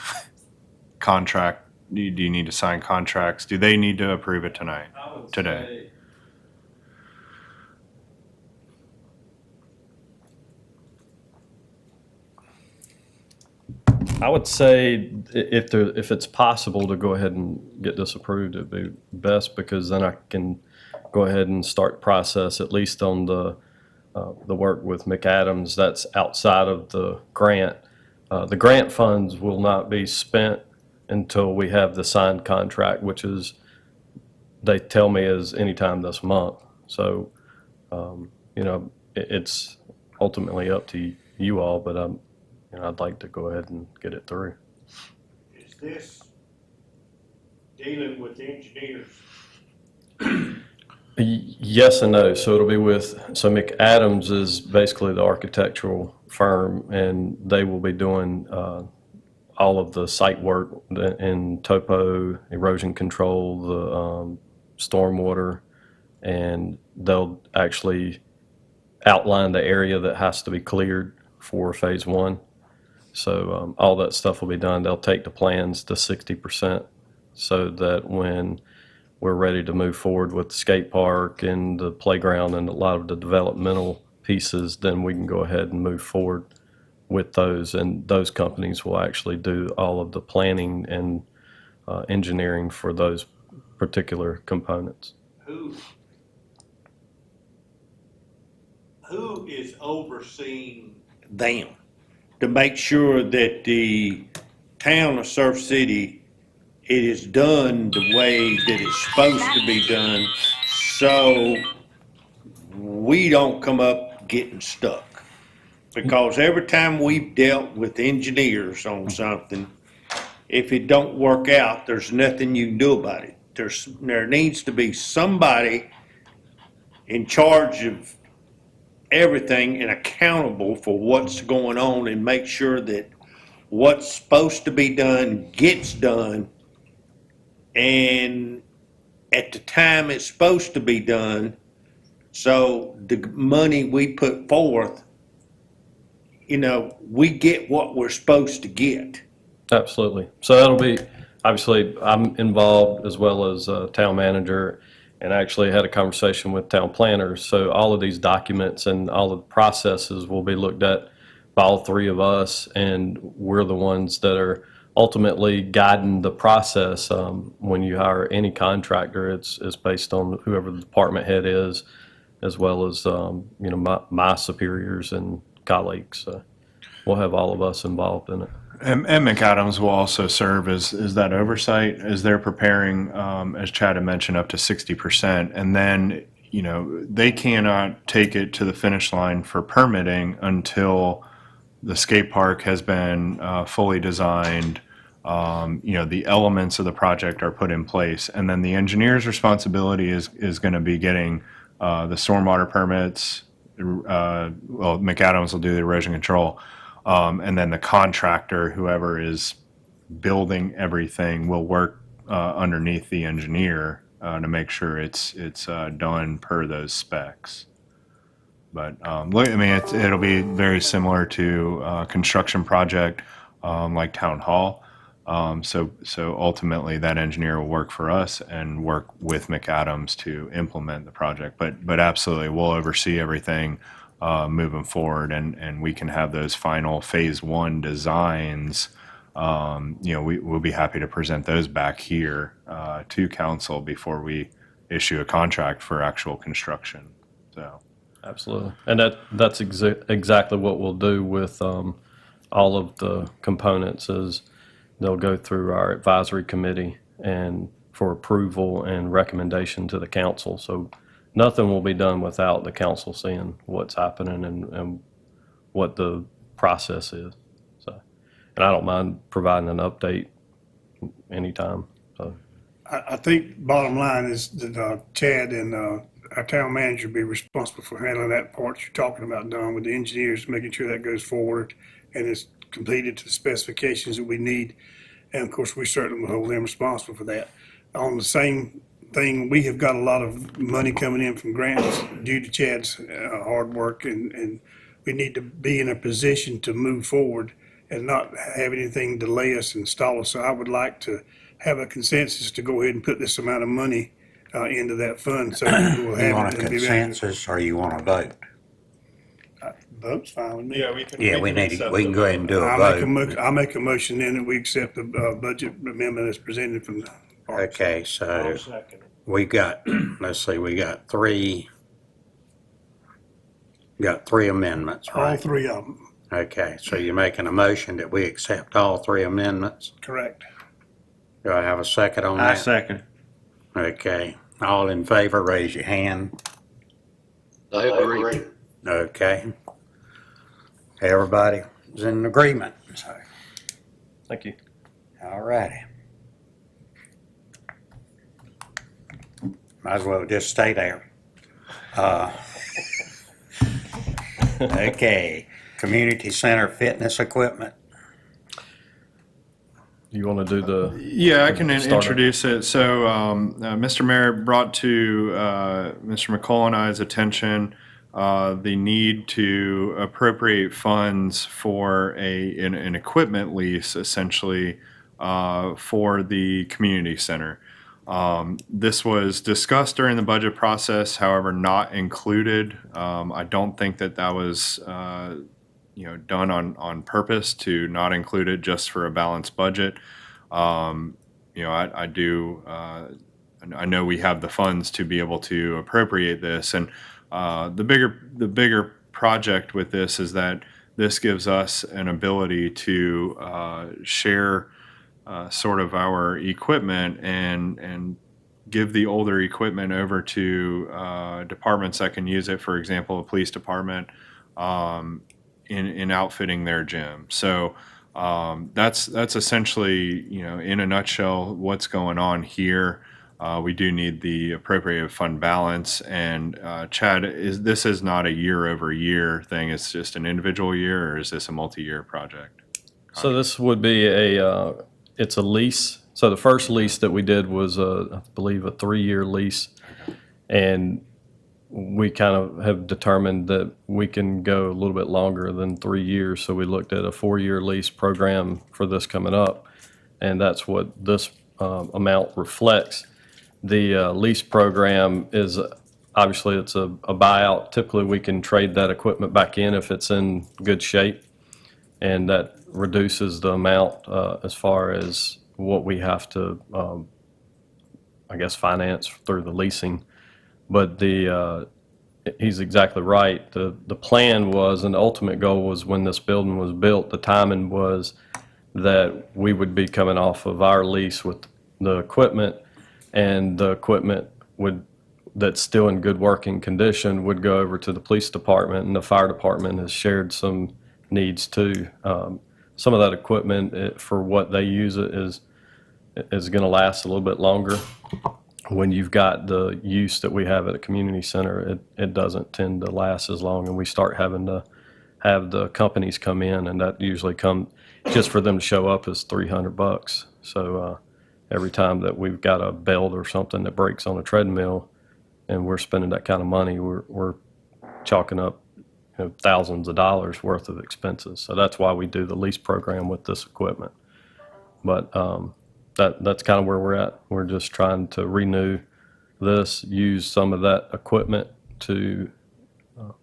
[SPEAKER 5] Contract, do you need to sign contracts? Do they need to approve it today?
[SPEAKER 12] I would say if it's possible to go ahead and get this approved, it'd be best, because then I can go ahead and start the process, at least on the work with McAdams that's outside of the grant. The grant funds will not be spent until we have the signed contract, which is, they tell me, is anytime this month. So, it's ultimately up to you all, but I'd like to go ahead and get it through.
[SPEAKER 8] Is this dealing with engineers?
[SPEAKER 12] Yes and no. So it'll be so McAdams is basically the architectural firm, and they will be doing all of the site work in topo, erosion control, the stormwater, and they'll actually outline the area that has to be cleared for phase one. So all that stuff will be done. They'll take the plans to 60%, so that when we're ready to move forward with the skate park and the playground and a lot of the developmental pieces, then we can go ahead and move forward with those. And those companies will actually do all of the planning and engineering for those particular components.
[SPEAKER 8] Who is overseeing them to make sure that the town of Surf City, it is done the way that it's supposed to be done, so we don't come up getting stuck? Because every time we've dealt with engineers on something, if it don't work out, there's nothing you can do about it. There needs to be somebody in charge of everything and accountable for what's going on, and make sure that what's supposed to be done gets done, and at the time it's supposed to be done, so the money we put forth, we get what we're supposed to get.
[SPEAKER 12] Absolutely. So that'll be, obviously, I'm involved as well as town manager, and actually had a conversation with town planners. So all of these documents and all of the processes will be looked at by all three of us, and we're the ones that are ultimately guiding the process. When you hire any contractor, it's based on whoever the department head is, as well as my superiors and colleagues. we'll have all of us involved in it.
[SPEAKER 5] And McAdams will also serve as that oversight as they're preparing, as Chad had mentioned, up to 60%. And then, they cannot take it to the finish line for permitting until the skate park has been fully designed. The elements of the project are put in place. And then the engineer's responsibility is going to be getting the stormwater permits. McAdams will do the erosion control. And then the contractor, whoever is building everything, will work underneath the engineer to make sure it's done per those specs. But it'll be very similar to a construction project like Town Hall. So ultimately, that engineer will work for us and work with McAdams to implement the project. But absolutely, we'll oversee everything moving forward, and we can have those final phase 1 designs. We'll be happy to present those back here to council before we issue a contract for actual construction. So
[SPEAKER 12] Absolutely. And that's exactly what we'll do with all of the components is they'll go through our advisory committee and for approval and recommendation to the council. So nothing will be done without the council seeing what's happening and what the process is. So, and I don't mind providing an update anytime. So
[SPEAKER 2] I think bottom line is that Chad and our town manager be responsible for handling that part you're talking about, Don, with the engineers, making sure that goes forward and is completed to the specifications that we need. And of course, we certainly will hold them responsible for that. On the same thing, we have got a lot of money coming in from grants due to Chad's hard work, and we need to be in a position to move forward and not have anything delay us and stall us. So I would like to have a consensus to go ahead and put this amount of money into that fund. So we'll have
[SPEAKER 1] You want a
[SPEAKER 2] it and be ready.
[SPEAKER 1] consensus or you want a vote?
[SPEAKER 2] Vote's fine with me.
[SPEAKER 5] yeah, we can.
[SPEAKER 1] We can go ahead and do a
[SPEAKER 2] I'll
[SPEAKER 1] vote.
[SPEAKER 2] make a motion then that we accept the budget amendment as presented from the parks.
[SPEAKER 1] Okay, so we got, let's see, we got three amendments,
[SPEAKER 2] All
[SPEAKER 1] right?
[SPEAKER 2] 3 of them,
[SPEAKER 1] Okay, so you're making a motion that we accept all 3 amendments?
[SPEAKER 2] correct.
[SPEAKER 1] Do I have a second on
[SPEAKER 8] I
[SPEAKER 1] that?
[SPEAKER 8] second.
[SPEAKER 1] Okay, all in favor, raise your hand.
[SPEAKER 7] I agree.
[SPEAKER 1] Okay. Everybody is in agreement, so,
[SPEAKER 12] thank you.
[SPEAKER 1] all righty. Might as well just stay there. Okay, community center fitness equipment.
[SPEAKER 12] You want to do the
[SPEAKER 5] Yeah, I can
[SPEAKER 12] Starter.
[SPEAKER 5] introduce it. So, Mr. Mayor brought to Mr. McCall and I's attention the need to appropriate funds for an equipment lease, essentially, for the community center. This was discussed during the budget process, however, not included. I don't think that was done on purpose to not include it just for a balanced budget. I do. I know we have the funds to be able to appropriate this, and the bigger project with this is that this gives us an ability to share sort of our equipment and give the older equipment over to departments that can use it. For example, a police department in outfitting their gym. So that's essentially, in a nutshell, what's going on here. We do need the appropriate fund balance, and Chad, this is not a year-over-year thing. It's just an individual year, or is this a multi-year project?
[SPEAKER 12] So this would be it's a lease. So the first lease that we did was, I believe, a 3-year lease. And we kind of have determined that we can go a little bit longer than 3 years. So we looked at a 4-year lease program for this coming up. And that's what this amount reflects. The lease program is, obviously, it's a buyout. Typically, we can trade that equipment back in if it's in good shape. And that reduces the amount as far as what we have to, finance through the leasing. But he's exactly right. The plan was, and the ultimate goal was when this building was built, the timing was that we would be coming off of our lease with the equipment, and the equipment that's still in good working condition would go over to the police department, and the fire department has shared some needs too. Some of that equipment, for what they use it, is going to last a little bit longer. When you've got the use that we have at a community center, it doesn't tend to last as long, and we start having to have the companies come in, and that usually just for them to show up is $300. So every time that we've got a belt or something that breaks on a treadmill, and we're spending that kind of money, we're chalking up thousands of dollars worth of expenses. So that's why we do the lease program with this equipment. But that's kind of where we're at. We're just trying to renew this, use some of that equipment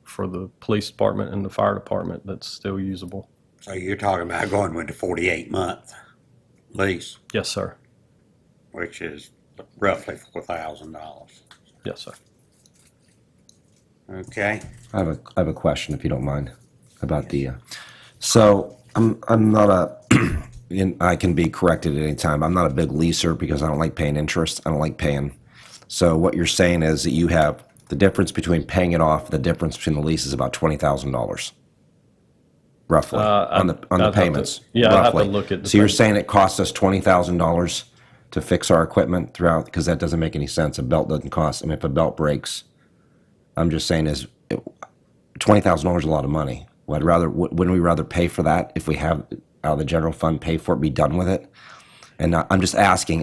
[SPEAKER 12] for the police department and the fire department that's still usable.
[SPEAKER 1] So you're talking about going with the 48-month lease,
[SPEAKER 12] Yes, sir.
[SPEAKER 1] which is roughly $4,000.
[SPEAKER 12] Yes, sir.
[SPEAKER 1] Okay.
[SPEAKER 13] I have a question, if you don't mind, about the. So I'm not a. I can be corrected at any time. I'm not a big leaser because I don't like paying interest. I don't like paying. So what you're saying is that you have the difference between paying it off. The difference between the lease is about $20,000, roughly on the payments.
[SPEAKER 12] I'd have to
[SPEAKER 13] roughly.
[SPEAKER 12] look at the
[SPEAKER 13] So you're
[SPEAKER 12] payments.
[SPEAKER 13] saying it costs us $20,000 to fix our equipment throughout, because that doesn't make any sense. A belt doesn't cost. I mean, if a belt breaks, I'm just saying $20,000 is a lot of money. Wouldn't we rather pay for that if we have out of the general fund, pay for it, be done with it? And I'm just asking.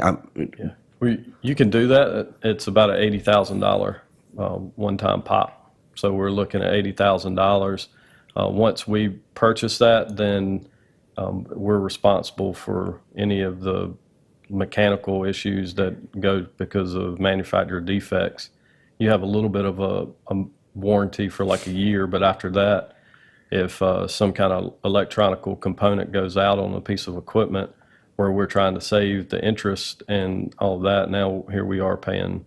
[SPEAKER 12] You can do that. It's about an $80,000 one-time pop. So we're looking at $80,000. Once we purchase that, then we're responsible for any of the mechanical issues that go because of manufacturer defects. You have a little bit of a warranty for like a year, but after that, if some kind of electronical component goes out on a piece of equipment where we're trying to save the interest and all of that, now here we are paying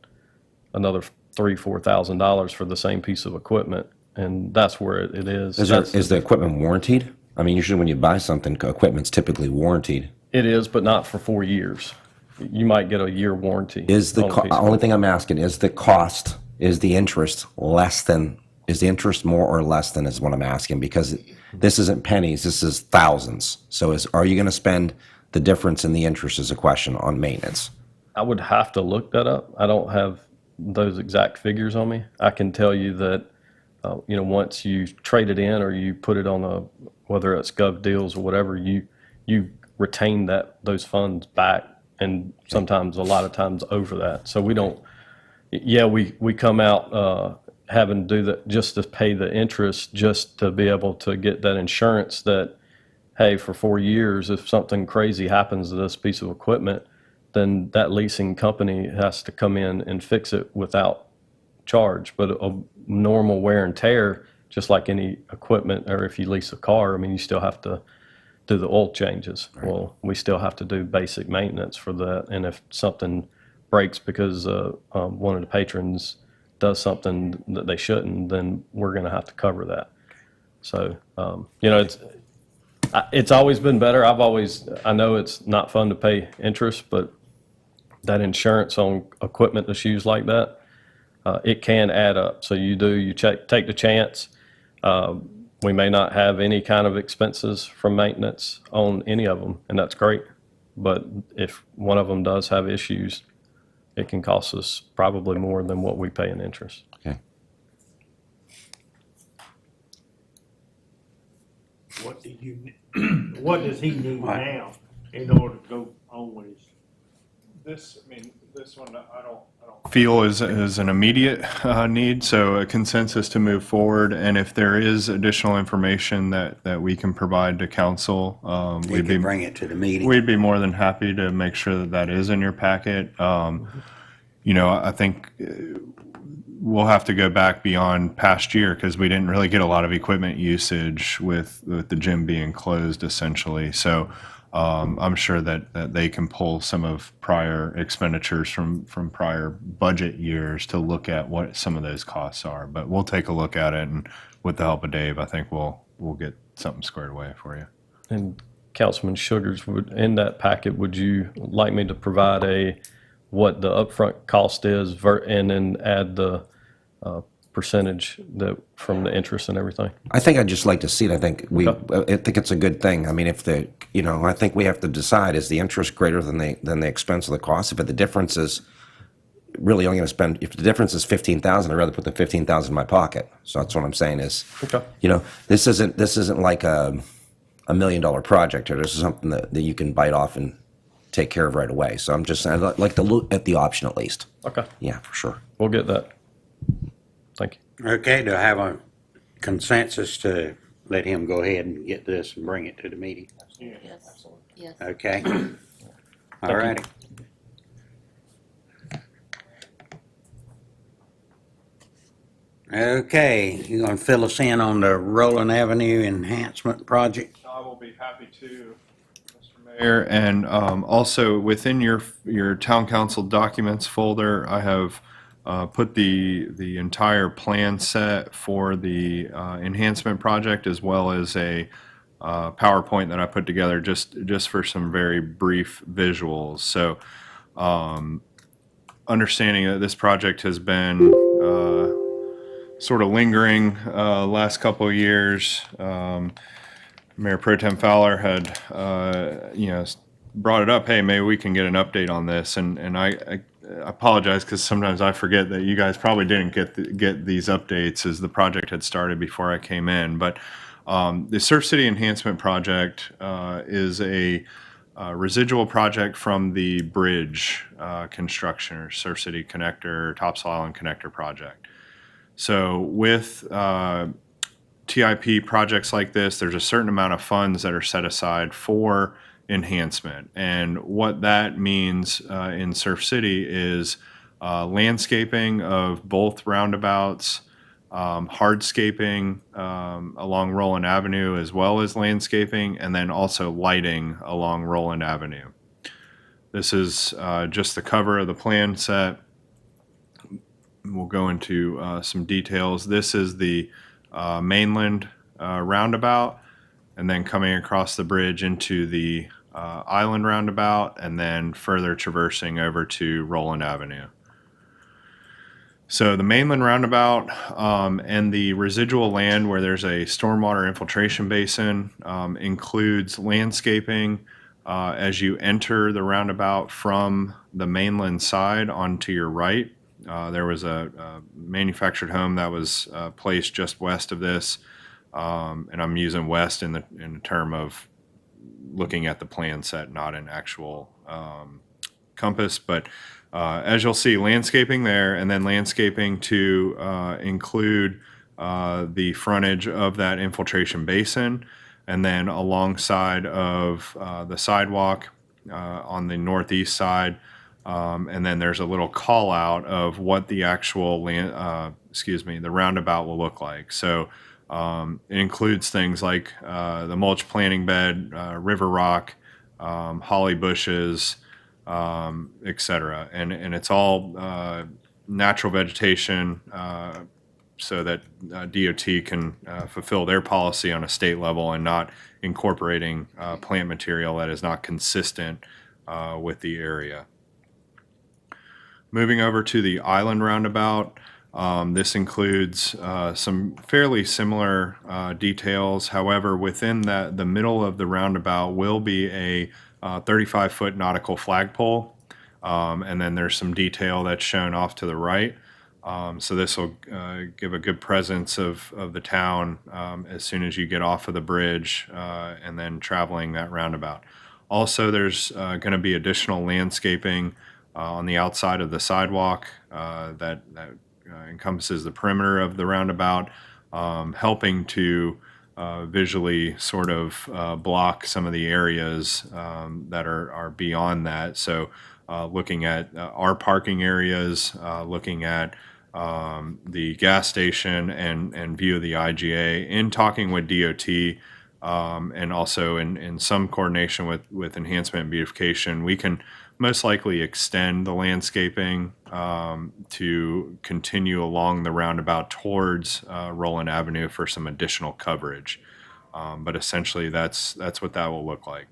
[SPEAKER 12] another $3,000-$4,000 for the same piece of equipment, and that's where it is.
[SPEAKER 13] Is the equipment warranted? I mean, usually when you buy something, equipment's typically warranted.
[SPEAKER 12] It is, but not for 4 years. You might get a year warranty.
[SPEAKER 13] Is the only thing I'm asking is the cost, is the interest more or less than is what I'm asking? Because this isn't pennies, this is thousands. So are you going to spend the difference in the interest is a question on maintenance?
[SPEAKER 12] I would have to look that up. I don't have those exact figures on me. I can tell you that, once you trade it in or you put it on whether it's Gov Deals or whatever, you retain those funds back, and sometimes a lot of times over that. So we don't. Yeah, we come out having to do that just to pay the interest, just to be able to get that insurance that, hey, for 4 years, if something crazy happens to this piece of equipment, then that leasing company has to come in and fix it without charge. But a normal wear and tear, just like any equipment, or if you lease a car, I mean, you still have to do the oil changes. Right. Well, we still have to do basic maintenance for that. And if something breaks because one of the patrons does something that they shouldn't, then we're going to have to cover that. So, it's always been better. I know it's not fun to pay interest, but that insurance on equipment that's used like that, it can add up. So you take the chance. We may not have any kind of expenses from maintenance on any of them, and that's great. But if one of them does have issues, it can cost us probably more than what we pay in interest.
[SPEAKER 13] Okay.
[SPEAKER 8] What does he need now in order to go on with his?
[SPEAKER 5] This one I don't feel is an immediate need, so a consensus to move forward. And if there is additional information that we can provide to council,
[SPEAKER 1] We'd bring it to the meeting.
[SPEAKER 5] We'd be more than happy to make sure that is in your packet. I think we'll have to go back beyond past year because we didn't really get a lot of equipment usage with the gym being closed essentially. So I'm sure that they can pull some of prior expenditures from prior budget years to look at what some of those costs are. But we'll take a look at it, and with the help of Dave, I think we'll get something squared away for you.
[SPEAKER 12] And Councilman Shugarts, in that packet, would you like me to provide what the upfront cost is and then add the percentage that from the interest and everything?
[SPEAKER 13] I think I'd just like to see it. I think it's a good thing. I mean, I think we have to decide, is the interest greater than the expense of the cost? If the difference is really only going to spend, if the difference is $15,000, I'd rather put the $15,000 in my pocket. So that's what I'm saying is, this isn't like a $1 million project, or this is something that you can bite off and take care of right away. So I'm just saying, I'd like to look at the option at least.
[SPEAKER 12] Okay.
[SPEAKER 13] Yeah, for sure.
[SPEAKER 12] We'll get that. Thank you.
[SPEAKER 1] Okay, do I have a consensus to let him go ahead and get this and bring it to the meeting?
[SPEAKER 6] Yes. Yes.
[SPEAKER 1] Okay. All righty. Okay, you gonna fill us in on the Roland Avenue enhancement project?
[SPEAKER 5] I will be happy to, Mr. Mayor. And also within your town council documents folder, I have put the entire plan set for the enhancement project, as well as a PowerPoint that I put together just for some very brief visuals. So understanding that this project has been sort of lingering last couple of years. Mayor Pro-Tem Fowler had brought it up, hey, maybe we can get an update on this, and I apologize because sometimes I forget that you guys probably didn't get these updates as the project had started before I came in. But the Surf City Enhancement Project is a residual project from the bridge construction, or Surf City Connector, Topsail Island Connector project. So with TIP projects like this, there's a certain amount of funds that are set aside for enhancement. And what that means in Surf City is landscaping of both roundabouts, hardscaping along Roland Avenue, as well as landscaping, and then also lighting along Roland Avenue. This is just the cover of the plan set. We'll go into some details. This is the mainland roundabout, and then coming across the bridge into the island roundabout, and then further traversing over to Roland Avenue. So the mainland roundabout and the residual land where there's a stormwater infiltration basin includes landscaping as you enter the roundabout from the mainland side onto your right. There was a manufactured home that was placed just west of this, and I'm using west in the term of looking at the plan set, not an actual compass. But as you'll see, landscaping there, and then landscaping to include the frontage of that infiltration basin, and then alongside of the sidewalk on the northeast side. And then there's a little call out of what the actual the roundabout will look like. So it includes things like the mulch planting bed, river rock, holly bushes, etc. And it's all natural vegetation so that DOT can fulfill their policy on a state level and not incorporating plant material that is not consistent with the area. Moving over to the island roundabout, this includes some fairly similar details. However, within the middle of the roundabout will be a 35-foot nautical flagpole, and then there's some detail that's shown off to the right. So this will give a good presence of the town as soon as you get off of the bridge and then traveling that roundabout. Also, there's going to be additional landscaping on the outside of the sidewalk that encompasses the perimeter of the roundabout, helping to visually sort of block some of the areas that are beyond that. So looking at our parking areas, looking at the gas station and view of the IGA. In talking with DOT, and also in some coordination with enhancement and beautification, we can most likely extend the landscaping to continue along the roundabout towards Roland Avenue for some additional coverage. But essentially, that's what that will look like.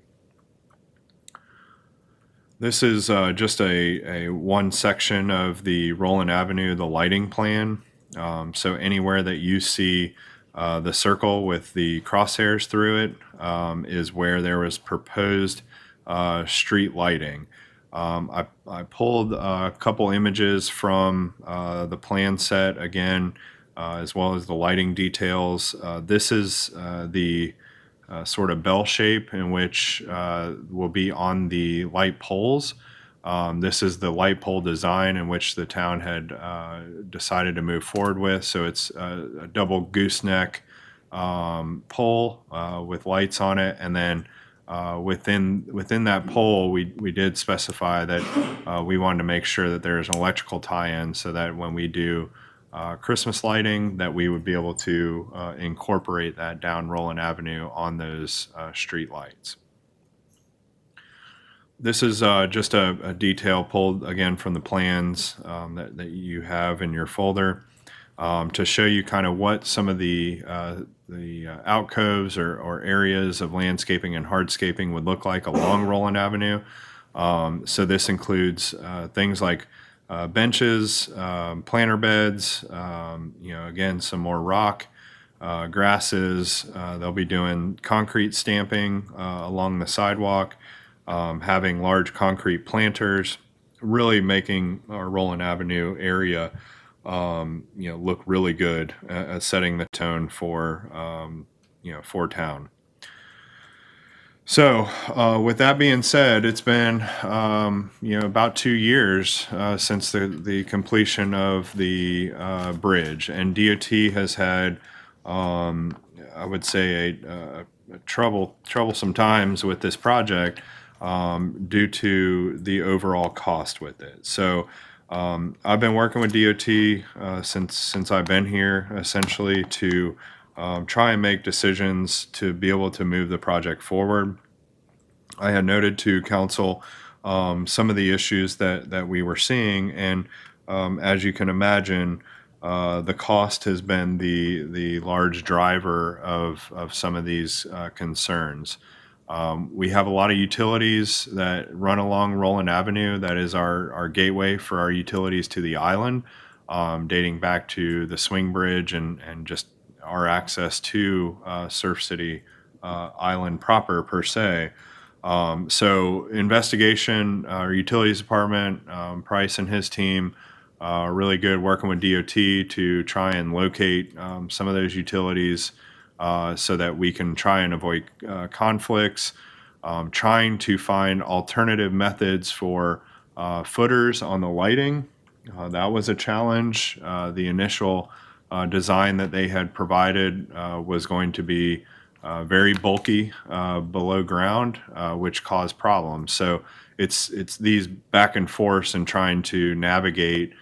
[SPEAKER 5] This is just a one section of the Roland Avenue, the lighting plan. So anywhere that you see the circle with the crosshairs through it is where there was proposed street lighting. I pulled a couple images from the plan set again, as well as the lighting details. This is the sort of bell shape in which will be on the light poles. This is the light pole design in which the town had decided to move forward with. So it's a double gooseneck pole with lights on it, and then within that pole, we did specify that we wanted to make sure that there is an electrical tie-in, so that when we do Christmas lighting, that we would be able to incorporate that down Roland Avenue on those street lights. This is just a detail pulled again from the plans that you have in your folder to show you kind of what some of the alcoves or areas of landscaping and hardscaping would look like along Roland Avenue. So this includes things like benches, planter beds, again, some more rock, grasses. They'll be doing concrete stamping along the sidewalk, having large concrete planters, really making our Roland Avenue area look really good at setting the tone for town. So with that being said, it's been about 2 years since the completion of the bridge, and DOT has had I would say a troublesome times with this project due to the overall cost with it. So I've been working with DOT since I've been here, essentially to try and make decisions to be able to move the project forward. I had noted to council some of the issues that we were seeing, and as you can imagine, the cost has been the large driver of some of these concerns. We have a lot of utilities that run along Roland Avenue. That is our gateway for our utilities to the island, dating back to the swing bridge and just our access to Surf City Island proper per se. So investigation, our utilities department, Price and his team, really good working with DOT to try and locate some of those utilities so that we can try and avoid conflicts, trying to find alternative methods for footers on the lighting. That was a challenge. The initial design that they had provided was going to be very bulky below ground, which caused problems. So it's these back and forth and trying to navigate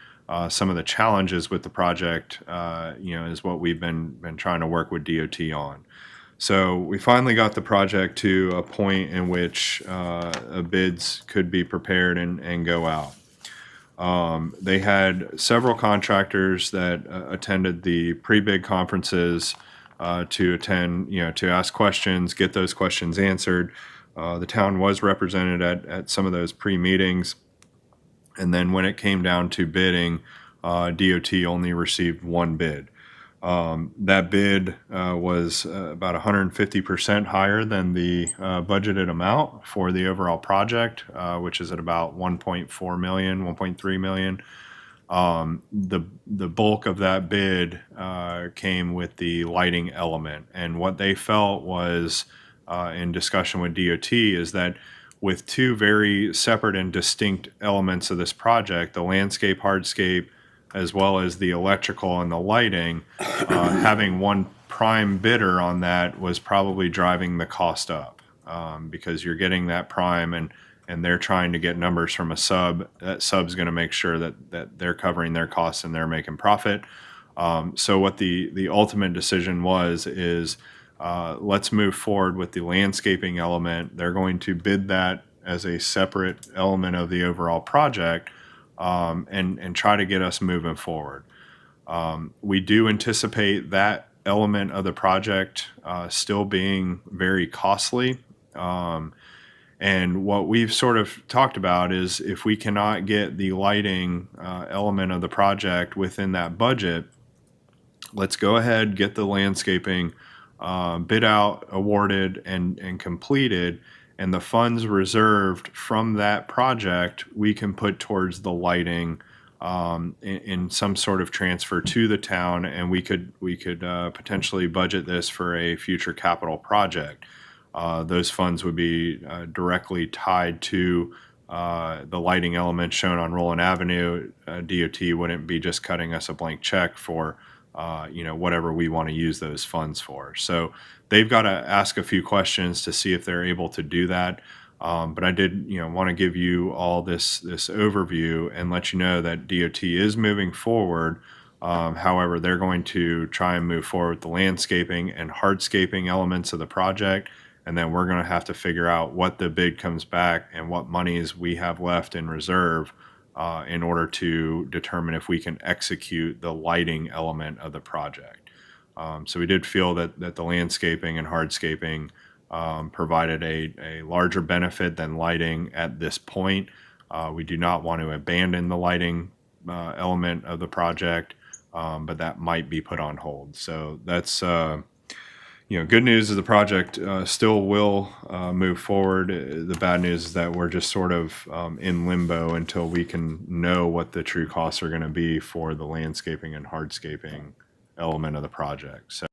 [SPEAKER 5] some of the challenges with the project, is what we've been trying to work with DOT on. So we finally got the project to a point in which bids could be prepared and go out. They had several contractors that attended the pre-bid conferences to attend, to ask questions, get those questions answered. The town was represented at some of those pre-meetings. And then when it came down to bidding, DOT only received one bid. That bid was about 150% higher than the budgeted amount for the overall project, which is at about 1.4 million, 1.3 million. The bulk of that bid came with the lighting element, and what they felt was, in discussion with DOT, is that with two very separate and distinct elements of this project, the landscape, hardscape, as well as the electrical and the lighting, having one prime bidder on that was probably driving the cost up, because you're getting that prime and and they're trying to get numbers from a sub. That sub's going to make sure that they're covering their costs and they're making profit. So what the ultimate decision is let's move forward with the landscaping element. They're going to bid that as a separate element of the overall project, and try to get us moving forward. We do anticipate that element of the project still being very costly. And what we've sort of talked about is if we cannot get the lighting element of the project within that budget, let's go ahead, get the landscaping bid out, awarded, and completed, and the funds reserved from that project we can put towards the lighting in some sort of transfer to the town, and we could potentially budget this for a future capital project. Those funds would be directly tied to the lighting element shown on Roland Avenue. DOT wouldn't be just cutting us a blank check for whatever we want to use those funds for. So they've got to ask a few questions to see if they're able to do that. But I did, want to give you all this overview and let you know that DOT is moving forward. However, they're going to try and move forward with the landscaping and hardscaping elements of the project. And then we're going to have to figure out what the bid comes back and what monies we have left in reserve in order to determine if we can execute the lighting element of the project. So we did feel that the landscaping and hardscaping provided a larger benefit than lighting at this point. We do not want to abandon the lighting element of the project, but that might be put on hold. So that's good news is the project still will move forward. The bad news is that we're just sort of in limbo until we can know what the true costs are going to be for the landscaping and hardscaping element of the project. So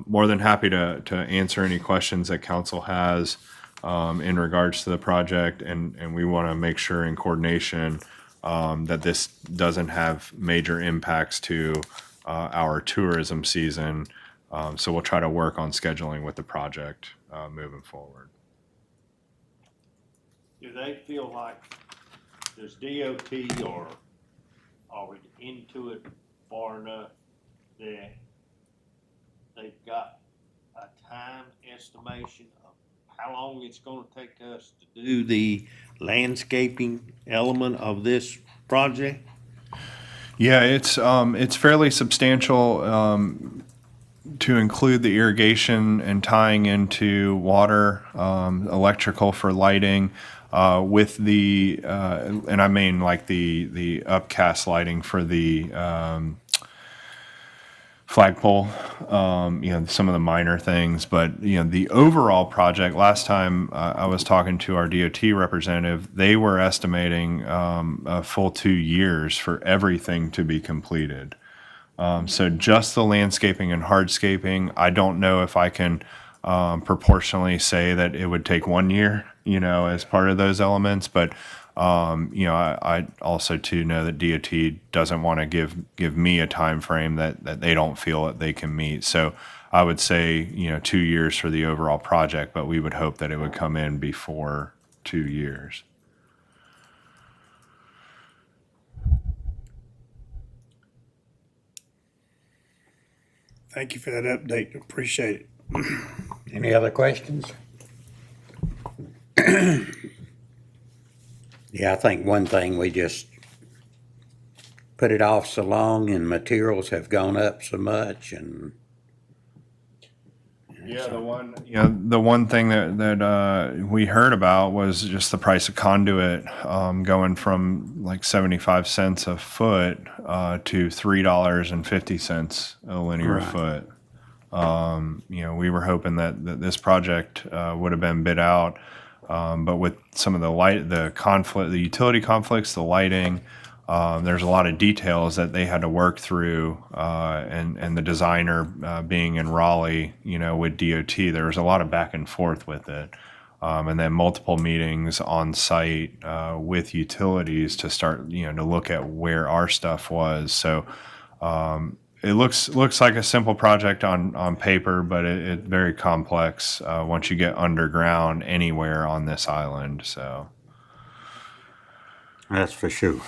[SPEAKER 5] more than happy to answer any questions that council has in regards to the project, and we want to make sure in coordination that this doesn't have major impacts to our tourism season. So we'll try to work on scheduling with the project moving forward.
[SPEAKER 8] Do they feel like, does DOT or are we into it far enough that they've got a time estimation of how long it's going to take us to do the landscaping element of this project?
[SPEAKER 5] Yeah, it's fairly substantial to include the irrigation and tying into water, electrical for lighting, with the and I mean like the upcast lighting for the flagpole, some of the minor things, but the overall project. Last time I was talking to our DOT representative, they were estimating a full 2 years for everything to be completed. So just the landscaping and hardscaping, I don't know if I can proportionally say that it would take 1 year, as part of those elements. But, I also too know that DOT doesn't want to give me a time frame that they don't feel that they can meet. So I would say, 2 years for the overall project, but we would hope that it would come in before 2 years.
[SPEAKER 2] Thank you for that update. Appreciate it.
[SPEAKER 1] Any other questions? Yeah, I think one thing, we just put it off so long and materials have gone up so much, and
[SPEAKER 5] yeah, the one thing that we heard about was just the price of conduit going from like 75 cents a foot to $3.50 a linear foot. We were hoping that this project would have been bid out, but with some of the utility conflicts, the lighting, there's a lot of details that they had to work through, and the designer being in Raleigh, with DOT, there was a lot of back and forth with it, and then multiple meetings on site with utilities to start, to look at where our stuff was. So it looks like a simple project on paper, but it's very complex once you get underground anywhere on this island. So
[SPEAKER 1] That's for sure.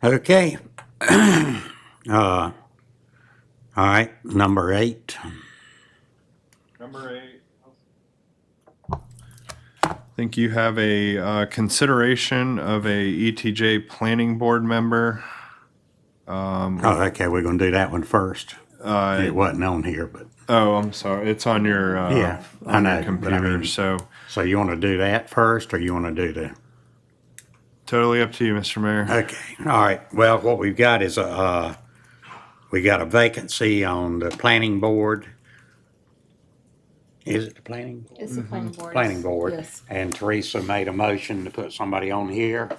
[SPEAKER 1] Okay. All right, number 8.
[SPEAKER 5] Number 8. I think you have a consideration of a ETJ planning board member.
[SPEAKER 1] Okay, we're gonna do that one first. It wasn't on here, but
[SPEAKER 5] Oh, I'm sorry. It's on your
[SPEAKER 1] yeah, I
[SPEAKER 5] on
[SPEAKER 1] know.
[SPEAKER 5] your computer.
[SPEAKER 1] But I mean,
[SPEAKER 5] So
[SPEAKER 1] so you want to do that first, or you want to do the?
[SPEAKER 5] totally up to you, Mr. Mayor.
[SPEAKER 1] Okay, all right. Well, what we've got is we got a vacancy on the planning board. Is it the planning board?
[SPEAKER 6] It's the planning board.
[SPEAKER 1] Planning board.
[SPEAKER 6] Yes.
[SPEAKER 1] And Teresa made a motion to put somebody on here,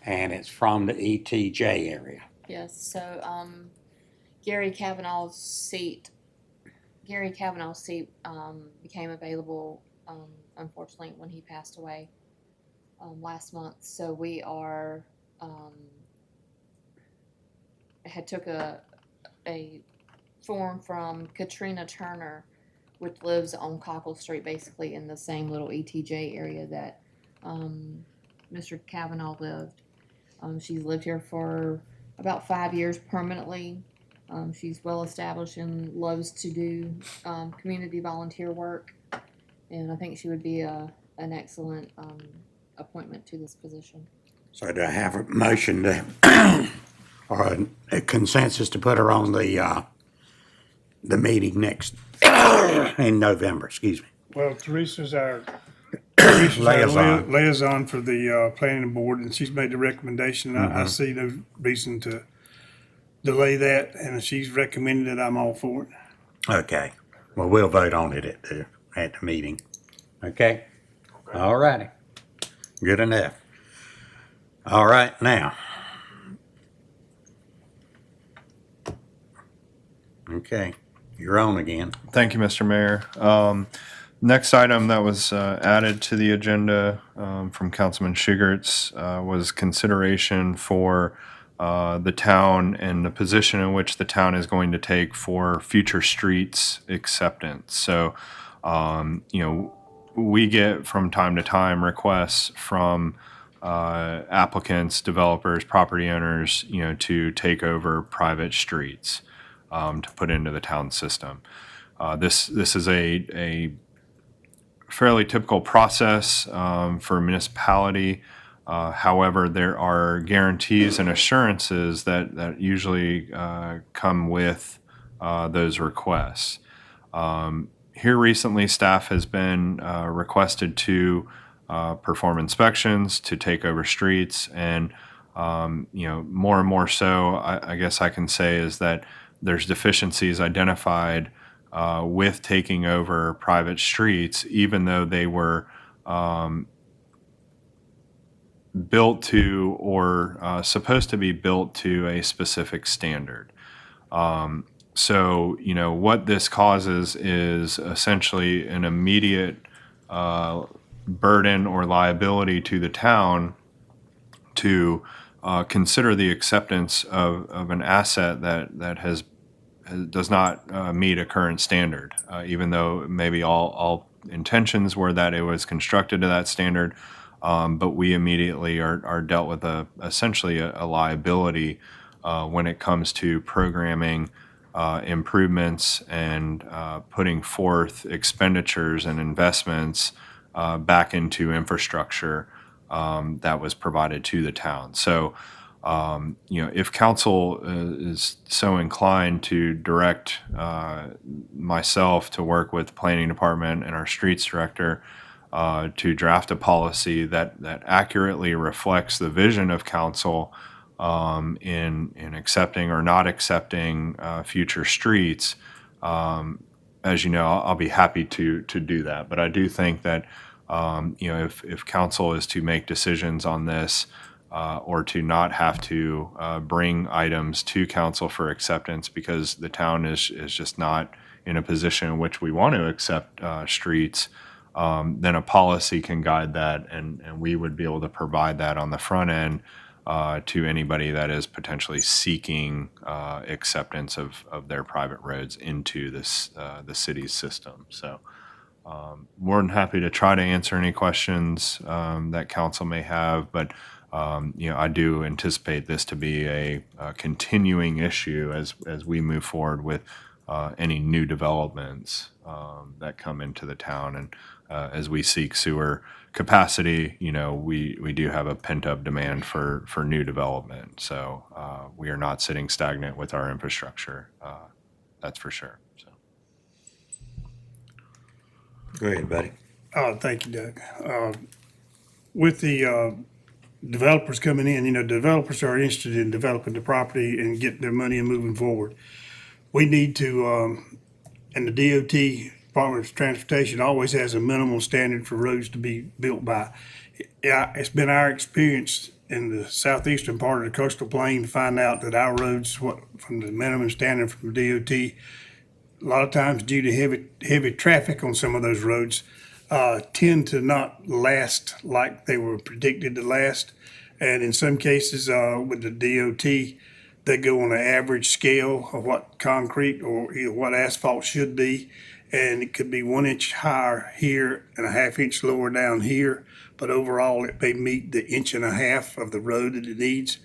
[SPEAKER 1] and it's from the ETJ area.
[SPEAKER 6] Yes, so, Gary Kavanaugh's seat became available, unfortunately, when he passed away, last month. So we are, had took a form from Katrina Turner, which lives on Cockle Street, basically in the same little ETJ area that, Mr. Kavanaugh lived. She's lived here for about 5 years permanently. She's well established and loves to do community volunteer work, and I think she would be an excellent appointment to this position.
[SPEAKER 1] So do I have a motion to, or a consensus to put her on the meeting next, in November, excuse me.
[SPEAKER 2] Well, Teresa's our
[SPEAKER 1] Liaison.
[SPEAKER 2] liaison for the planning board, and she's made the recommendation. I see no reason to delay that, and if she's recommended it, I'm all for it.
[SPEAKER 1] Okay, well, we'll vote on it at the meeting. Okay? All righty. Good enough. All right, now. Okay, you're on again.
[SPEAKER 5] Thank you, Mr. Mayor. Next item that was added to the agenda from Councilman Shugarts was consideration for the town and the position in which the town is going to take for future streets acceptance. So, we get from time to time requests from applicants, developers, property owners, to take over private streets to put into the town system. This is a fairly typical process for a municipality. However, there are guarantees and assurances that usually come with those requests. Here recently, staff has been requested to perform inspections, to take over streets, and more and more so, I guess I can say, is that there's deficiencies identified with taking over private streets, even though they were built to or supposed to be built to a specific standard. So, what this causes is essentially an immediate burden or liability to the town to consider the acceptance of an asset that does not meet a current standard, even though maybe all intentions were that it was constructed to that standard. But we immediately are dealt with essentially a liability when it comes to programming improvements and putting forth expenditures and investments back into infrastructure that was provided to the town. So, if council is so inclined to direct myself to work with the planning department and our streets director to draft a policy that accurately reflects the vision of council in accepting or not accepting future streets, as you know, I'll be happy to do that. But I do think that if council is to make decisions on this or to not have to bring items to council for acceptance because the town is just not in a position in which we want to accept streets, then a policy can guide that, and we would be able to provide that on the front end to anybody that is potentially seeking acceptance of their private roads into this the city's system. So more than happy to try to answer any questions that council may have, but I do anticipate this to be a continuing issue as we move forward with any new developments that come into the town. And as we seek sewer capacity, we do have a pent-up demand for new development. So we are not sitting stagnant with our infrastructure. That's for sure. So.
[SPEAKER 8] Go ahead, buddy.
[SPEAKER 2] Thank you, Doug. With the developers coming in, developers are interested in developing the property and getting their money and moving forward. We need to, and the DOT, Department of Transportation, always has a minimal standard for roads to be built by. Yeah, it's been our experience in the southeastern part of the coastal plain to find out that our roads, from the minimum standard from DOT, a lot of times due to heavy traffic on some of those roads, tend to not last like they were predicted to last. And in some cases, with the DOT, they go on an average scale of what concrete or what asphalt should be. And it could be 1 inch higher here and a ½ inch lower down here. But overall, it may meet the 1.5 inches of the road that it needs.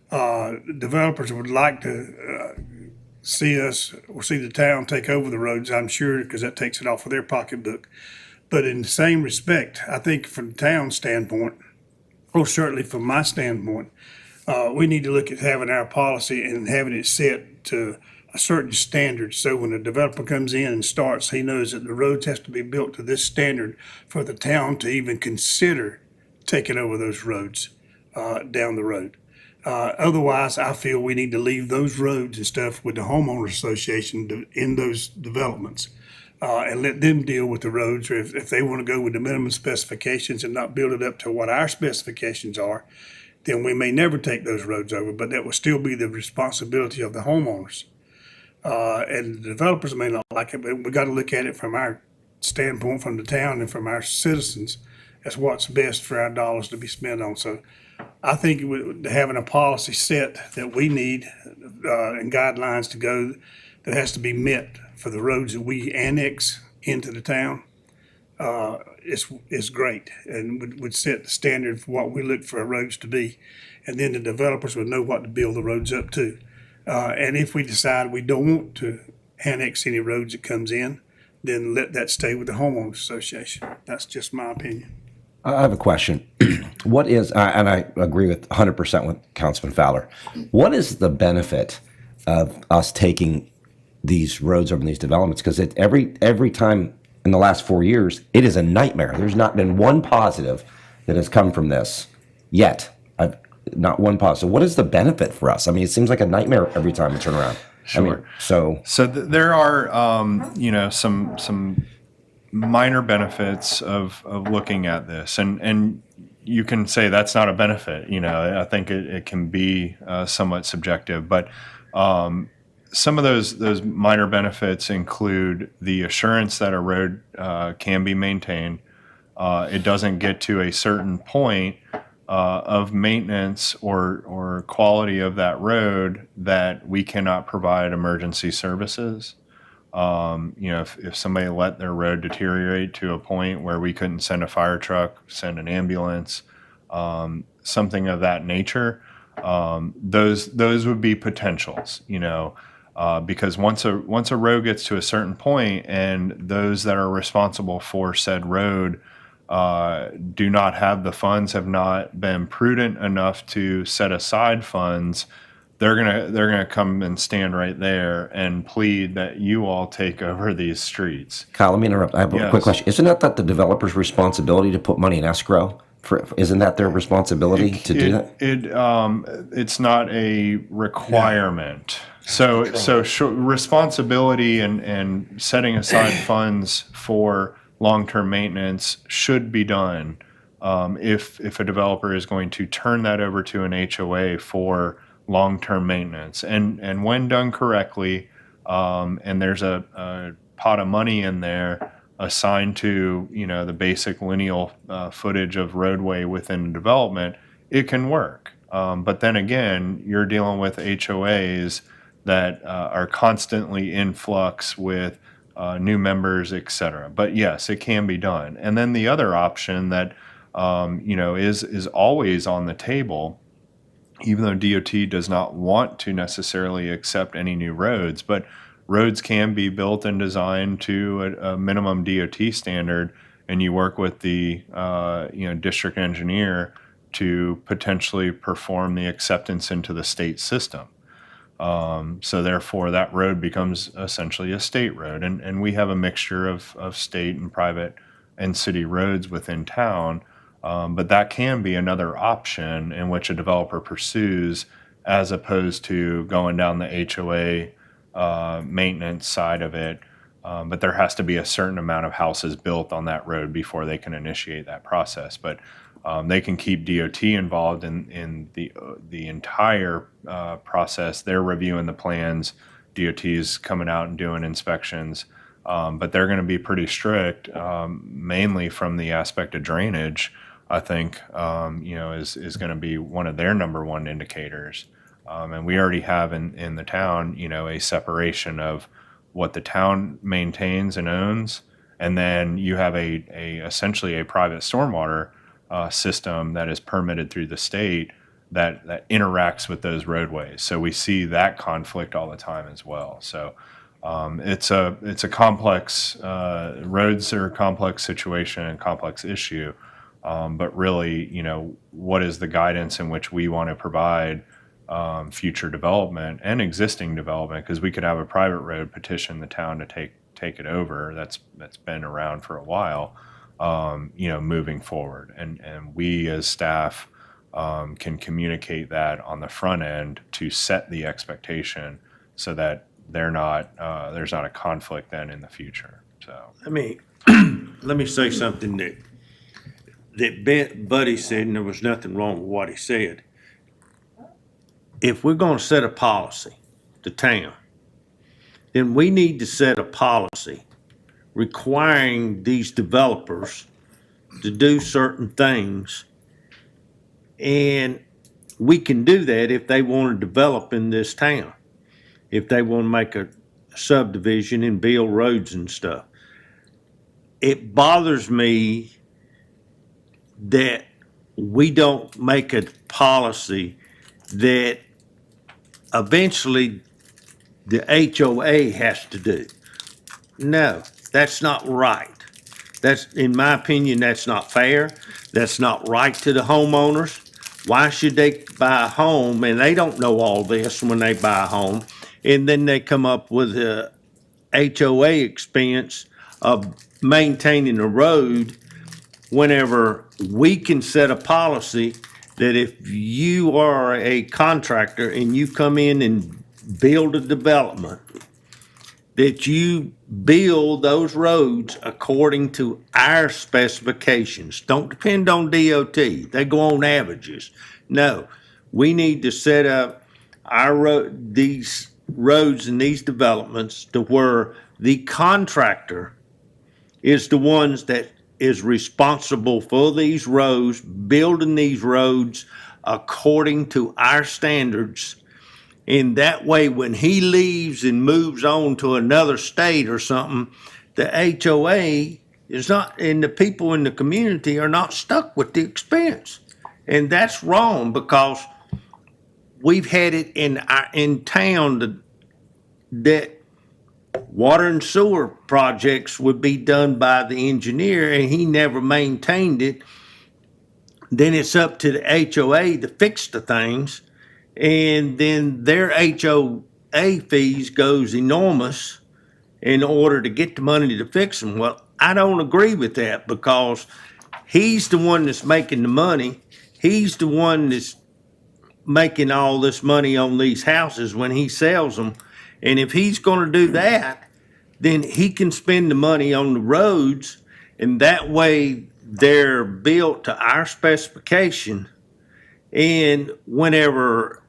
[SPEAKER 2] Developers would like to see us or see the town take over the roads, I'm sure, because that takes it off of their pocketbook. But in the same respect, I think from the town standpoint, or certainly from my standpoint, we need to look at having our policy and having it set to a certain standard. So when a developer comes in and starts, he knows that the roads has to be built to this standard for the town to even consider taking over those roads down the road. Otherwise, I feel we need to leave those roads and stuff with the homeowners association in those developments. And let them deal with the roads, or if they want to go with the minimum specifications and not build it up to what our specifications are, then we may never take those roads over, but that will still be the responsibility of the homeowners. And the developers may not like it, but we got to look at it from our standpoint, from the town and from our citizens, as what's best for our dollars to be spent on. So I think having a policy set that we need and guidelines to go that has to be met for the roads that we annex into the town is great, and would set the standard for what we look for our roads to be. And then the developers would know what to build the roads up to. And if we decide we don't want to annex any roads that comes in, then let that stay with the homeowners association. That's just my opinion.
[SPEAKER 13] I have a question. What is, and I agree with 100% with Councilman Fowler, what is the benefit of us taking these roads over these developments? Because every time in the last 4 years, it is a nightmare. There's not been one positive that has come from this yet. Not one positive. What is the benefit for us? I mean, it seems like a nightmare every time we turn around.
[SPEAKER 5] Sure.
[SPEAKER 13] I mean, so
[SPEAKER 5] there are some minor benefits of looking at this, and you can say that's not a benefit. I think it can be somewhat subjective, but some of those minor benefits include the assurance that a road can be maintained. It doesn't get to a certain point of maintenance or quality of that road that we cannot provide emergency services. If somebody let their road deteriorate to a point where we couldn't send a fire truck, send an ambulance, something of that nature, those would be potentials, because once a road gets to a certain point and those that are responsible for said road do not have the funds, have not been prudent enough to set aside funds, they're gonna come and stand right there and plead that you all take over these streets.
[SPEAKER 13] Kyle, let me interrupt. I have a quick question. Isn't that the developer's responsibility to put money in escrow? Isn't that their responsibility to do that?
[SPEAKER 5] It's not a requirement. So responsibility and setting aside funds for long-term maintenance should be done if a developer is going to turn that over to an HOA for long-term maintenance. And when done correctly, and there's a pot of money in there assigned to the basic lineal footage of roadway within development, it can work. But then again, you're dealing with HOAs that are constantly in flux with new members, et cetera. But yes, it can be done. And then the other option that is always on the table, even though DOT does not want to necessarily accept any new roads, but roads can be built and designed to a minimum DOT standard, and you work with the district engineer to potentially perform the acceptance into the state system. So therefore, that road becomes essentially a state road, and we have a mixture of state and private and city roads within town. But that can be another option in which a developer pursues, as opposed to going down the HOA maintenance side of it. But there has to be a certain amount of houses built on that road before they can initiate that process. But they can keep DOT involved in the entire process. They're reviewing the plans. DOT's coming out and doing inspections. But they're going to be pretty strict, mainly from the aspect of drainage. I think is going to be one of their number one indicators. And we already have in the town, a separation of what the town maintains and owns, and then you have essentially a private stormwater system that is permitted through the state that interacts with those roadways. So we see that conflict all the time as well. So it's a complex roads are a complex situation and complex issue. But really, what is the guidance in which we want to provide future development and existing development? Because we could have a private road petition the town to take it over. That's been around for a while. Moving forward, and we as staff can communicate that on the front end to set the expectation so that there's not a conflict then in the future. So
[SPEAKER 8] Let me say something that Buddy said, and there was nothing wrong with what he said. If we're going to set a policy, the town, then we need to set a policy requiring these developers to do certain things. And we can do that if they want to develop in this town, if they want to make a subdivision and build roads and stuff. It bothers me that we don't make a policy that eventually the HOA has to do. No, that's not right. In my opinion, that's not fair. That's not right to the homeowners. Why should they buy a home, and they don't know all this when they buy a home, and then they come up with a HOA expense of maintaining a road, whenever we can set a policy that if you are a contractor and you come in and build a development, that you build those roads according to our specifications. Don't depend on DOT. They go on averages. No, we need to set up these roads and these developments to where the contractor is the ones that is responsible for these roads, building these roads according to our standards. And that way, when he leaves and moves on to another state or something, the HOA is not, and the people in the community are not stuck with the expense. And that's wrong, because we've had it in town that water and sewer projects would be done by the engineer, and he never maintained it. Then it's up to the HOA to fix the things. And then their HOA fees goes enormous in order to get the money to fix them. Well, I don't agree with that, because he's the one that's making the money. He's the one that's making all this money on these houses when he sells them. And if he's going to do that, then he can spend the money on the roads, and that way they're built to our specification. And whenever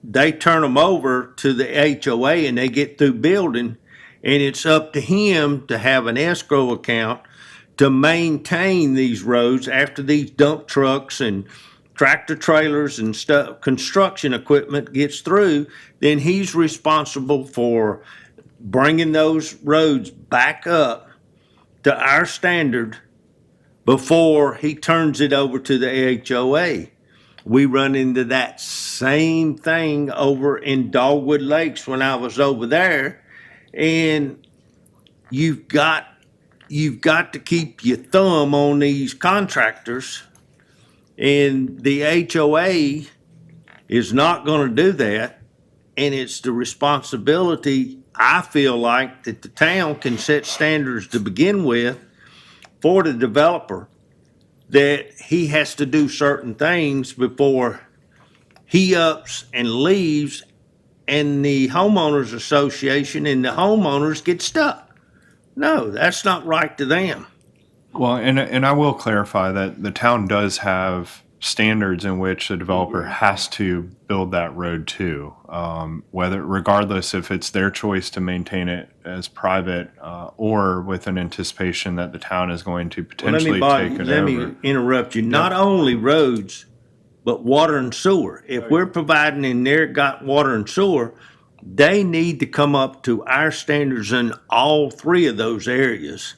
[SPEAKER 8] they turn them over to the HOA and they get through building, and it's up to him to have an escrow account to maintain these roads after these dump trucks and tractor trailers and stuff, construction equipment gets through, then he's responsible for bringing those roads back up to our standard before he turns it over to the HOA. We run into that same thing over in Dogwood Lakes when I was over there. And you've got to keep your thumb on these contractors. And the HOA is not going to do that. And it's the responsibility, I feel like, that the town can set standards to begin with for the developer, that he has to do certain things before he ups and leaves, and the homeowners association and the homeowners get stuck. No, that's not right to them.
[SPEAKER 5] Well, and I will clarify that the town does have standards in which the developer has to build that road to, regardless if it's their choice to maintain it as private or with an anticipation that the town is going to potentially take it over.
[SPEAKER 8] Let me interrupt you. Not only roads, but water and sewer. If we're providing and they're got water and sewer, they need to come up to our standards in all three of those areas.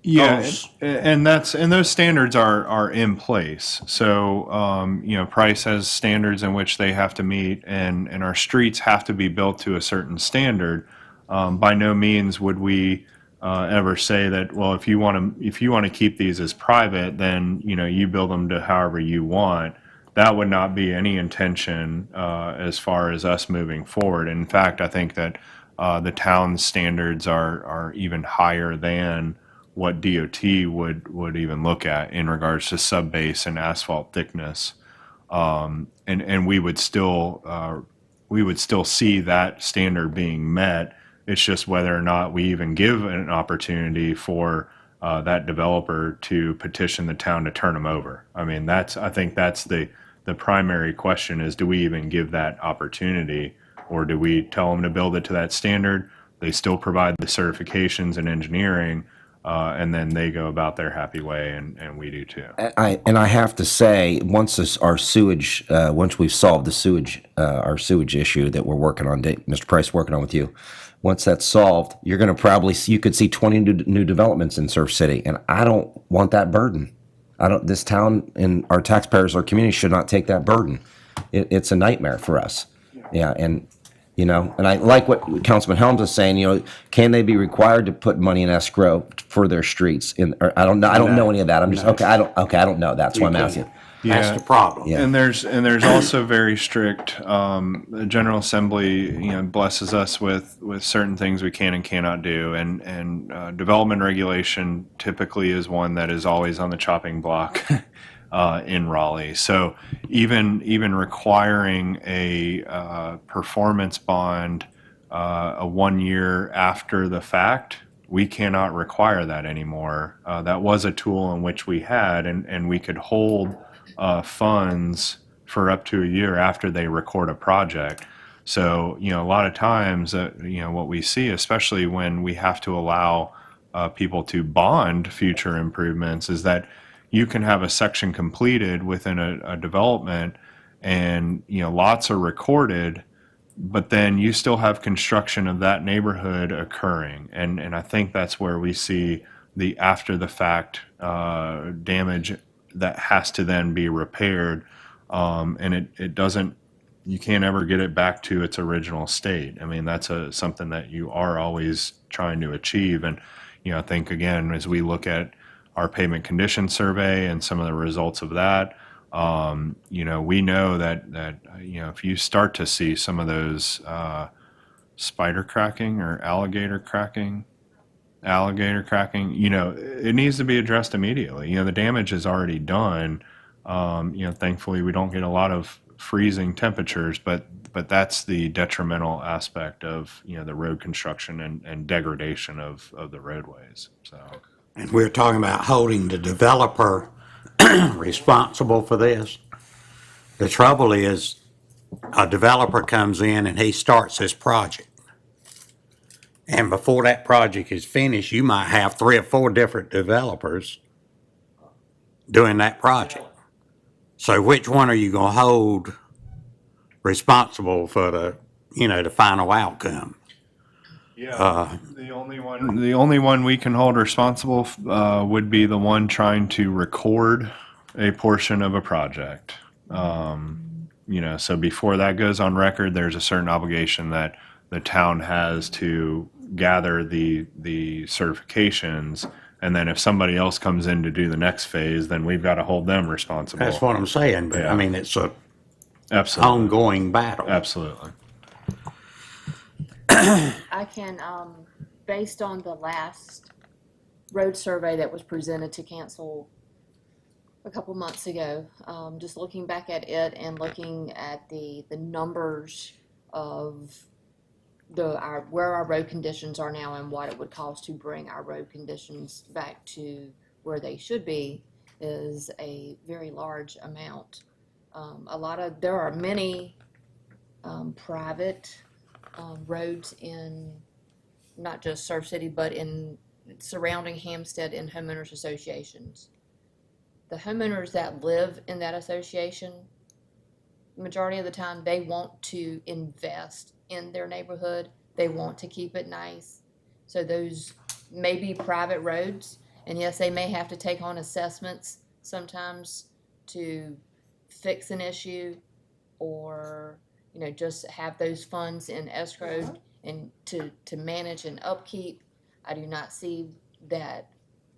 [SPEAKER 5] Yeah, and those standards are in place. So Price has standards in which they have to meet, and our streets have to be built to a certain standard. By no means would we ever say that, well, if you want to keep these as private, then you build them to however you want. That would not be any intention as far as us moving forward. In fact, I think that the town's standards are even higher than what DOT would even look at in regards to subbase and asphalt thickness, and we would still see that standard being met. It's just whether or not we even give an opportunity for that developer to petition the town to turn them over. I mean, I think that's the primary question is, do we even give that opportunity, or do we tell them to build it to that standard? They still provide the certifications and engineering, and then they go about their happy way, and we do too.
[SPEAKER 13] I have to say, once we've solved our sewage issue that we're working on, Mr. Price working on with you, once that's solved, you're going to you could see 20 new developments in Surf City, and I don't want that burden. This town and our taxpayers, our community should not take that burden. It's a nightmare for us. Yeah, and I like what Councilman Helms is saying. Can they be required to put money in escrow for their streets? I don't know any of that. I'm just I don't know. That's why I'm asking.
[SPEAKER 1] That's the problem.
[SPEAKER 5] Yeah. And there's also very strict. The General Assembly blesses us with certain things we can and cannot do, and development regulation typically is one that is always on the chopping block. In Raleigh. So even requiring a performance bond a 1 year after the fact, we cannot require that anymore. That was a tool in which we had, and we could hold funds for up to a year after they record a project. So, a lot of times, what we see, especially when we have to allow people to bond future improvements, is that you can have a section completed within a development, and lots are recorded, but then you still have construction of that neighborhood occurring, and I think that's where we see the after the fact damage that has to then be repaired, and it doesn't. You can't ever get it back to its original state. I mean, that's something that you are always trying to achieve, and I think again as we look at our pavement condition survey and some of the results of that, we know that if you start to see some of those spider cracking or alligator cracking, it needs to be addressed immediately. The damage is already done. Thankfully we don't get a lot of freezing temperatures, but that's the detrimental aspect of the road construction and degradation of the roadways. So.
[SPEAKER 1] And we're talking about holding the developer responsible for this. The trouble is, a developer comes in and he starts this project. And before that project is finished, you might have 3 or 4 different developers doing that project. So which one are you gonna hold responsible for the final outcome?
[SPEAKER 5] Yeah, the only one we can hold responsible would be the one trying to record a portion of a project. So before that goes on record, there's a certain obligation that the town has to gather the certifications, and then if somebody else comes in to do the next phase, then we've got to hold them responsible.
[SPEAKER 1] That's what I'm saying, but
[SPEAKER 5] Yeah.
[SPEAKER 1] I mean, it's a
[SPEAKER 5] Absolutely.
[SPEAKER 1] ongoing battle.
[SPEAKER 5] Absolutely.
[SPEAKER 6] I can, based on the last road survey that was presented to council a couple months ago, just looking back at it and looking at the numbers of where our road conditions are now and what it would cost to bring our road conditions back to where they should be is a very large amount. There are many private roads in not just Surf City, but in surrounding Hampstead and homeowners associations. The homeowners that live in that association, majority of the time, they want to invest in their neighborhood. They want to keep it nice. So those may be private roads, and yes, they may have to take on assessments sometimes to fix an issue, or just have those funds in escrow and to manage and upkeep. I do not see that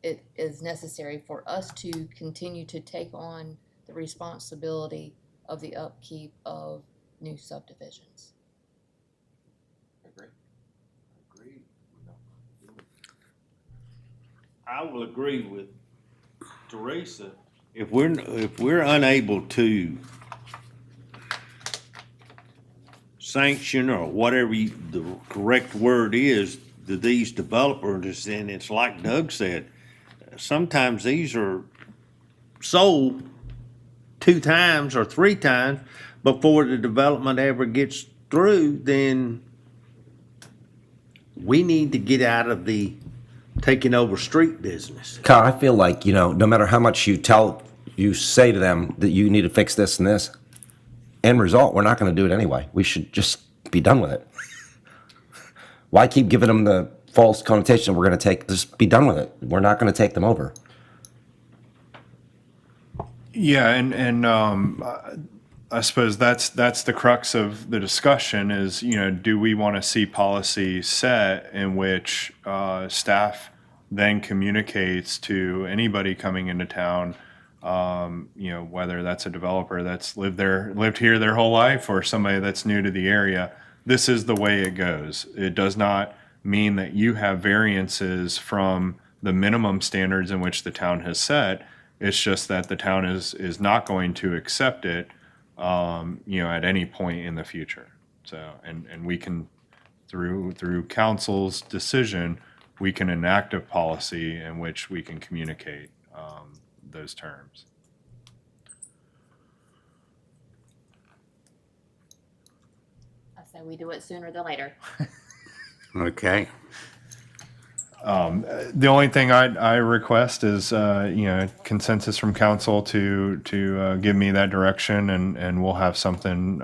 [SPEAKER 6] it is necessary for us to continue to take on the responsibility of the upkeep of new subdivisions.
[SPEAKER 8] I will agree with Teresa. If we're unable to sanction or whatever the correct word is to these developers, then it's like Doug said, sometimes these are sold 2 times or 3 times before the development ever gets through. Then we need to get out of the taking over street business.
[SPEAKER 13] Kyle, I feel like, no matter how much you say to them that you need to fix this and this, end result, we're not going to do it anyway. We should just be done with it. Why keep giving them the false connotation we're going to just be done with it? We're not going to take them over.
[SPEAKER 5] Yeah, and I suppose that's the crux of the discussion is, do we want to see policy set in which staff then communicates to anybody coming into town, whether that's a developer that's lived here their whole life or somebody that's new to the area, this is the way it goes. It does not mean that you have variances from the minimum standards in which the town has set. It's just that the town is not going to accept it, at any point in the future. So, and we can, through council's decision, we can enact a policy in which we can communicate those terms.
[SPEAKER 6] I say we do it sooner than later.
[SPEAKER 1] Okay.
[SPEAKER 5] The only thing I request is, consensus from council to give me that direction, and we'll have something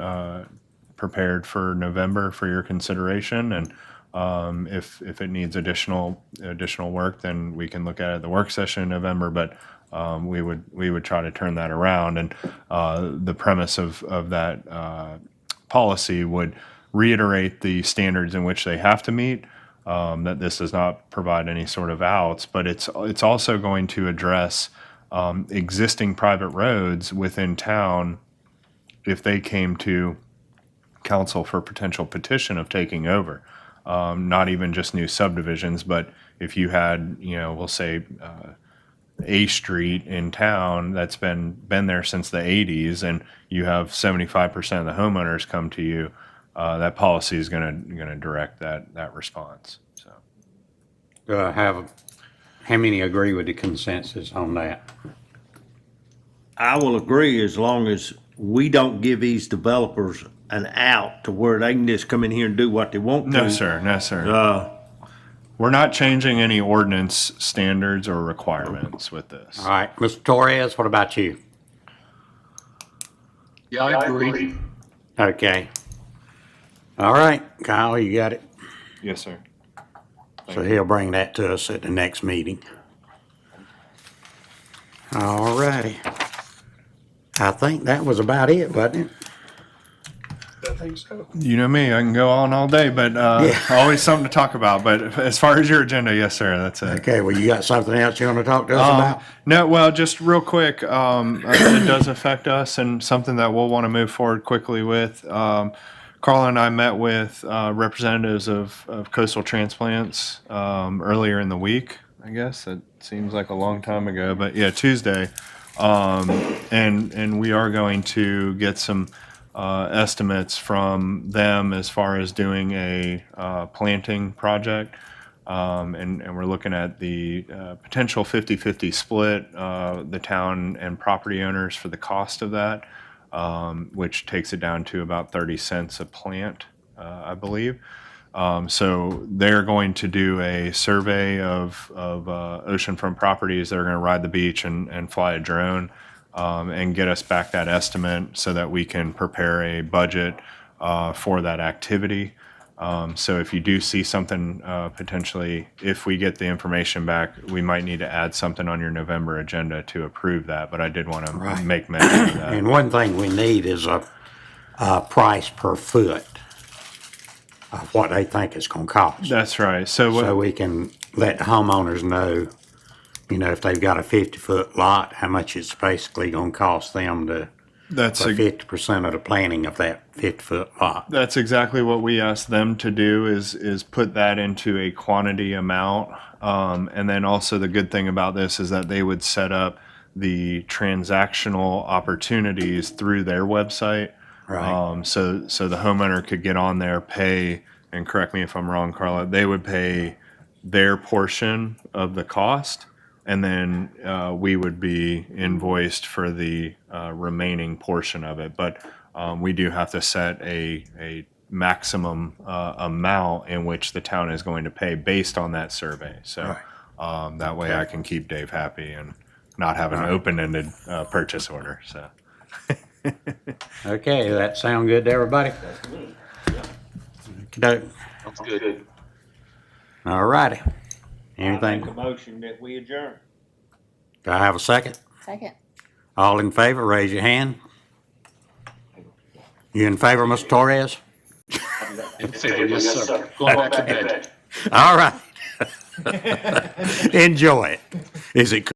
[SPEAKER 5] prepared for November for your consideration. And if it needs additional work, then we can look at it at the work session in November. But we would try to turn that around. And the premise of that policy would reiterate the standards in which they have to meet. That this does not provide any sort of outs, but it's also going to address existing private roads within town if they came to council for potential petition of taking over. Not even just new subdivisions, but if you had, we'll say A Street in town that's been there since the 80s, and you have 75% of the homeowners come to you, that policy is going to direct that response. So,
[SPEAKER 1] How many agree with the consensus on that?
[SPEAKER 8] I will agree as long as we don't give these developers an out to where they can just come in here and do what they want to.
[SPEAKER 5] No, sir. We're not changing any ordinance standards or requirements with this.
[SPEAKER 1] All right, Mr. Torres, what about you?
[SPEAKER 7] Yeah, I agree.
[SPEAKER 1] Okay. All right, Kyle, you got it?
[SPEAKER 5] Yes, sir.
[SPEAKER 1] So he'll bring that to us at the next meeting. All righty. I think that was about it, wasn't it?
[SPEAKER 2] I think so.
[SPEAKER 5] You know me, I can go on all day, but always something to talk about. But as far as your agenda, yes, sir, that's it.
[SPEAKER 1] Okay, well, you got something else you want to talk to us about?
[SPEAKER 5] No, well, just real quick, it does affect us and something that we'll want to move forward quickly with. Carla and I met with representatives of Coastal Transplants earlier in the week. I guess it seems like a long time ago, but yeah, Tuesday, and we are going to get some estimates from them as far as doing a planting project. And we're looking at the potential 50-50 split, the town and property owners for the cost of that, which takes it down to about 30 cents a plant, I believe. So they're going to do a survey of oceanfront properties. They're going to ride the beach and fly a drone and get us back that estimate so that we can prepare a budget for that activity. So if you do see something potentially, if we get the information back, we might need to add something on your November agenda to approve that. But I did want to make mention of that.
[SPEAKER 1] And one thing we need is a price per foot of what they think it's going to cost.
[SPEAKER 5] That's right. So
[SPEAKER 1] we can let the homeowners know, you know, if they've got a 50-foot lot, how much it's basically going to cost them to for 50% of the planning of that 50-foot lot.
[SPEAKER 5] That's exactly what we asked them to do is put that into a quantity amount. And then also the good thing about this is that they would set up the transactional opportunities through their website.
[SPEAKER 1] Right.
[SPEAKER 5] So the homeowner could get on there, pay, and correct me if I'm wrong, Carla, they would pay their portion of the cost, and then we would be invoiced for the remaining portion of it. But we do have to set a maximum amount in which the town is going to pay based on that survey. So that way I can keep Dave happy and not have an open-ended purchase order. So.
[SPEAKER 1] Okay, that sound good to everybody? Okey-doke.
[SPEAKER 7] Sounds good.
[SPEAKER 1] All righty.
[SPEAKER 8] I
[SPEAKER 1] Anything?
[SPEAKER 8] make a motion that we adjourn.
[SPEAKER 1] Do I have a second?
[SPEAKER 6] Second.
[SPEAKER 1] All in favor, raise your hand. You in favor, Mr. Torres?
[SPEAKER 7] In favor, yes, sir. Going back to bed.
[SPEAKER 1] All right. Enjoy it. Is it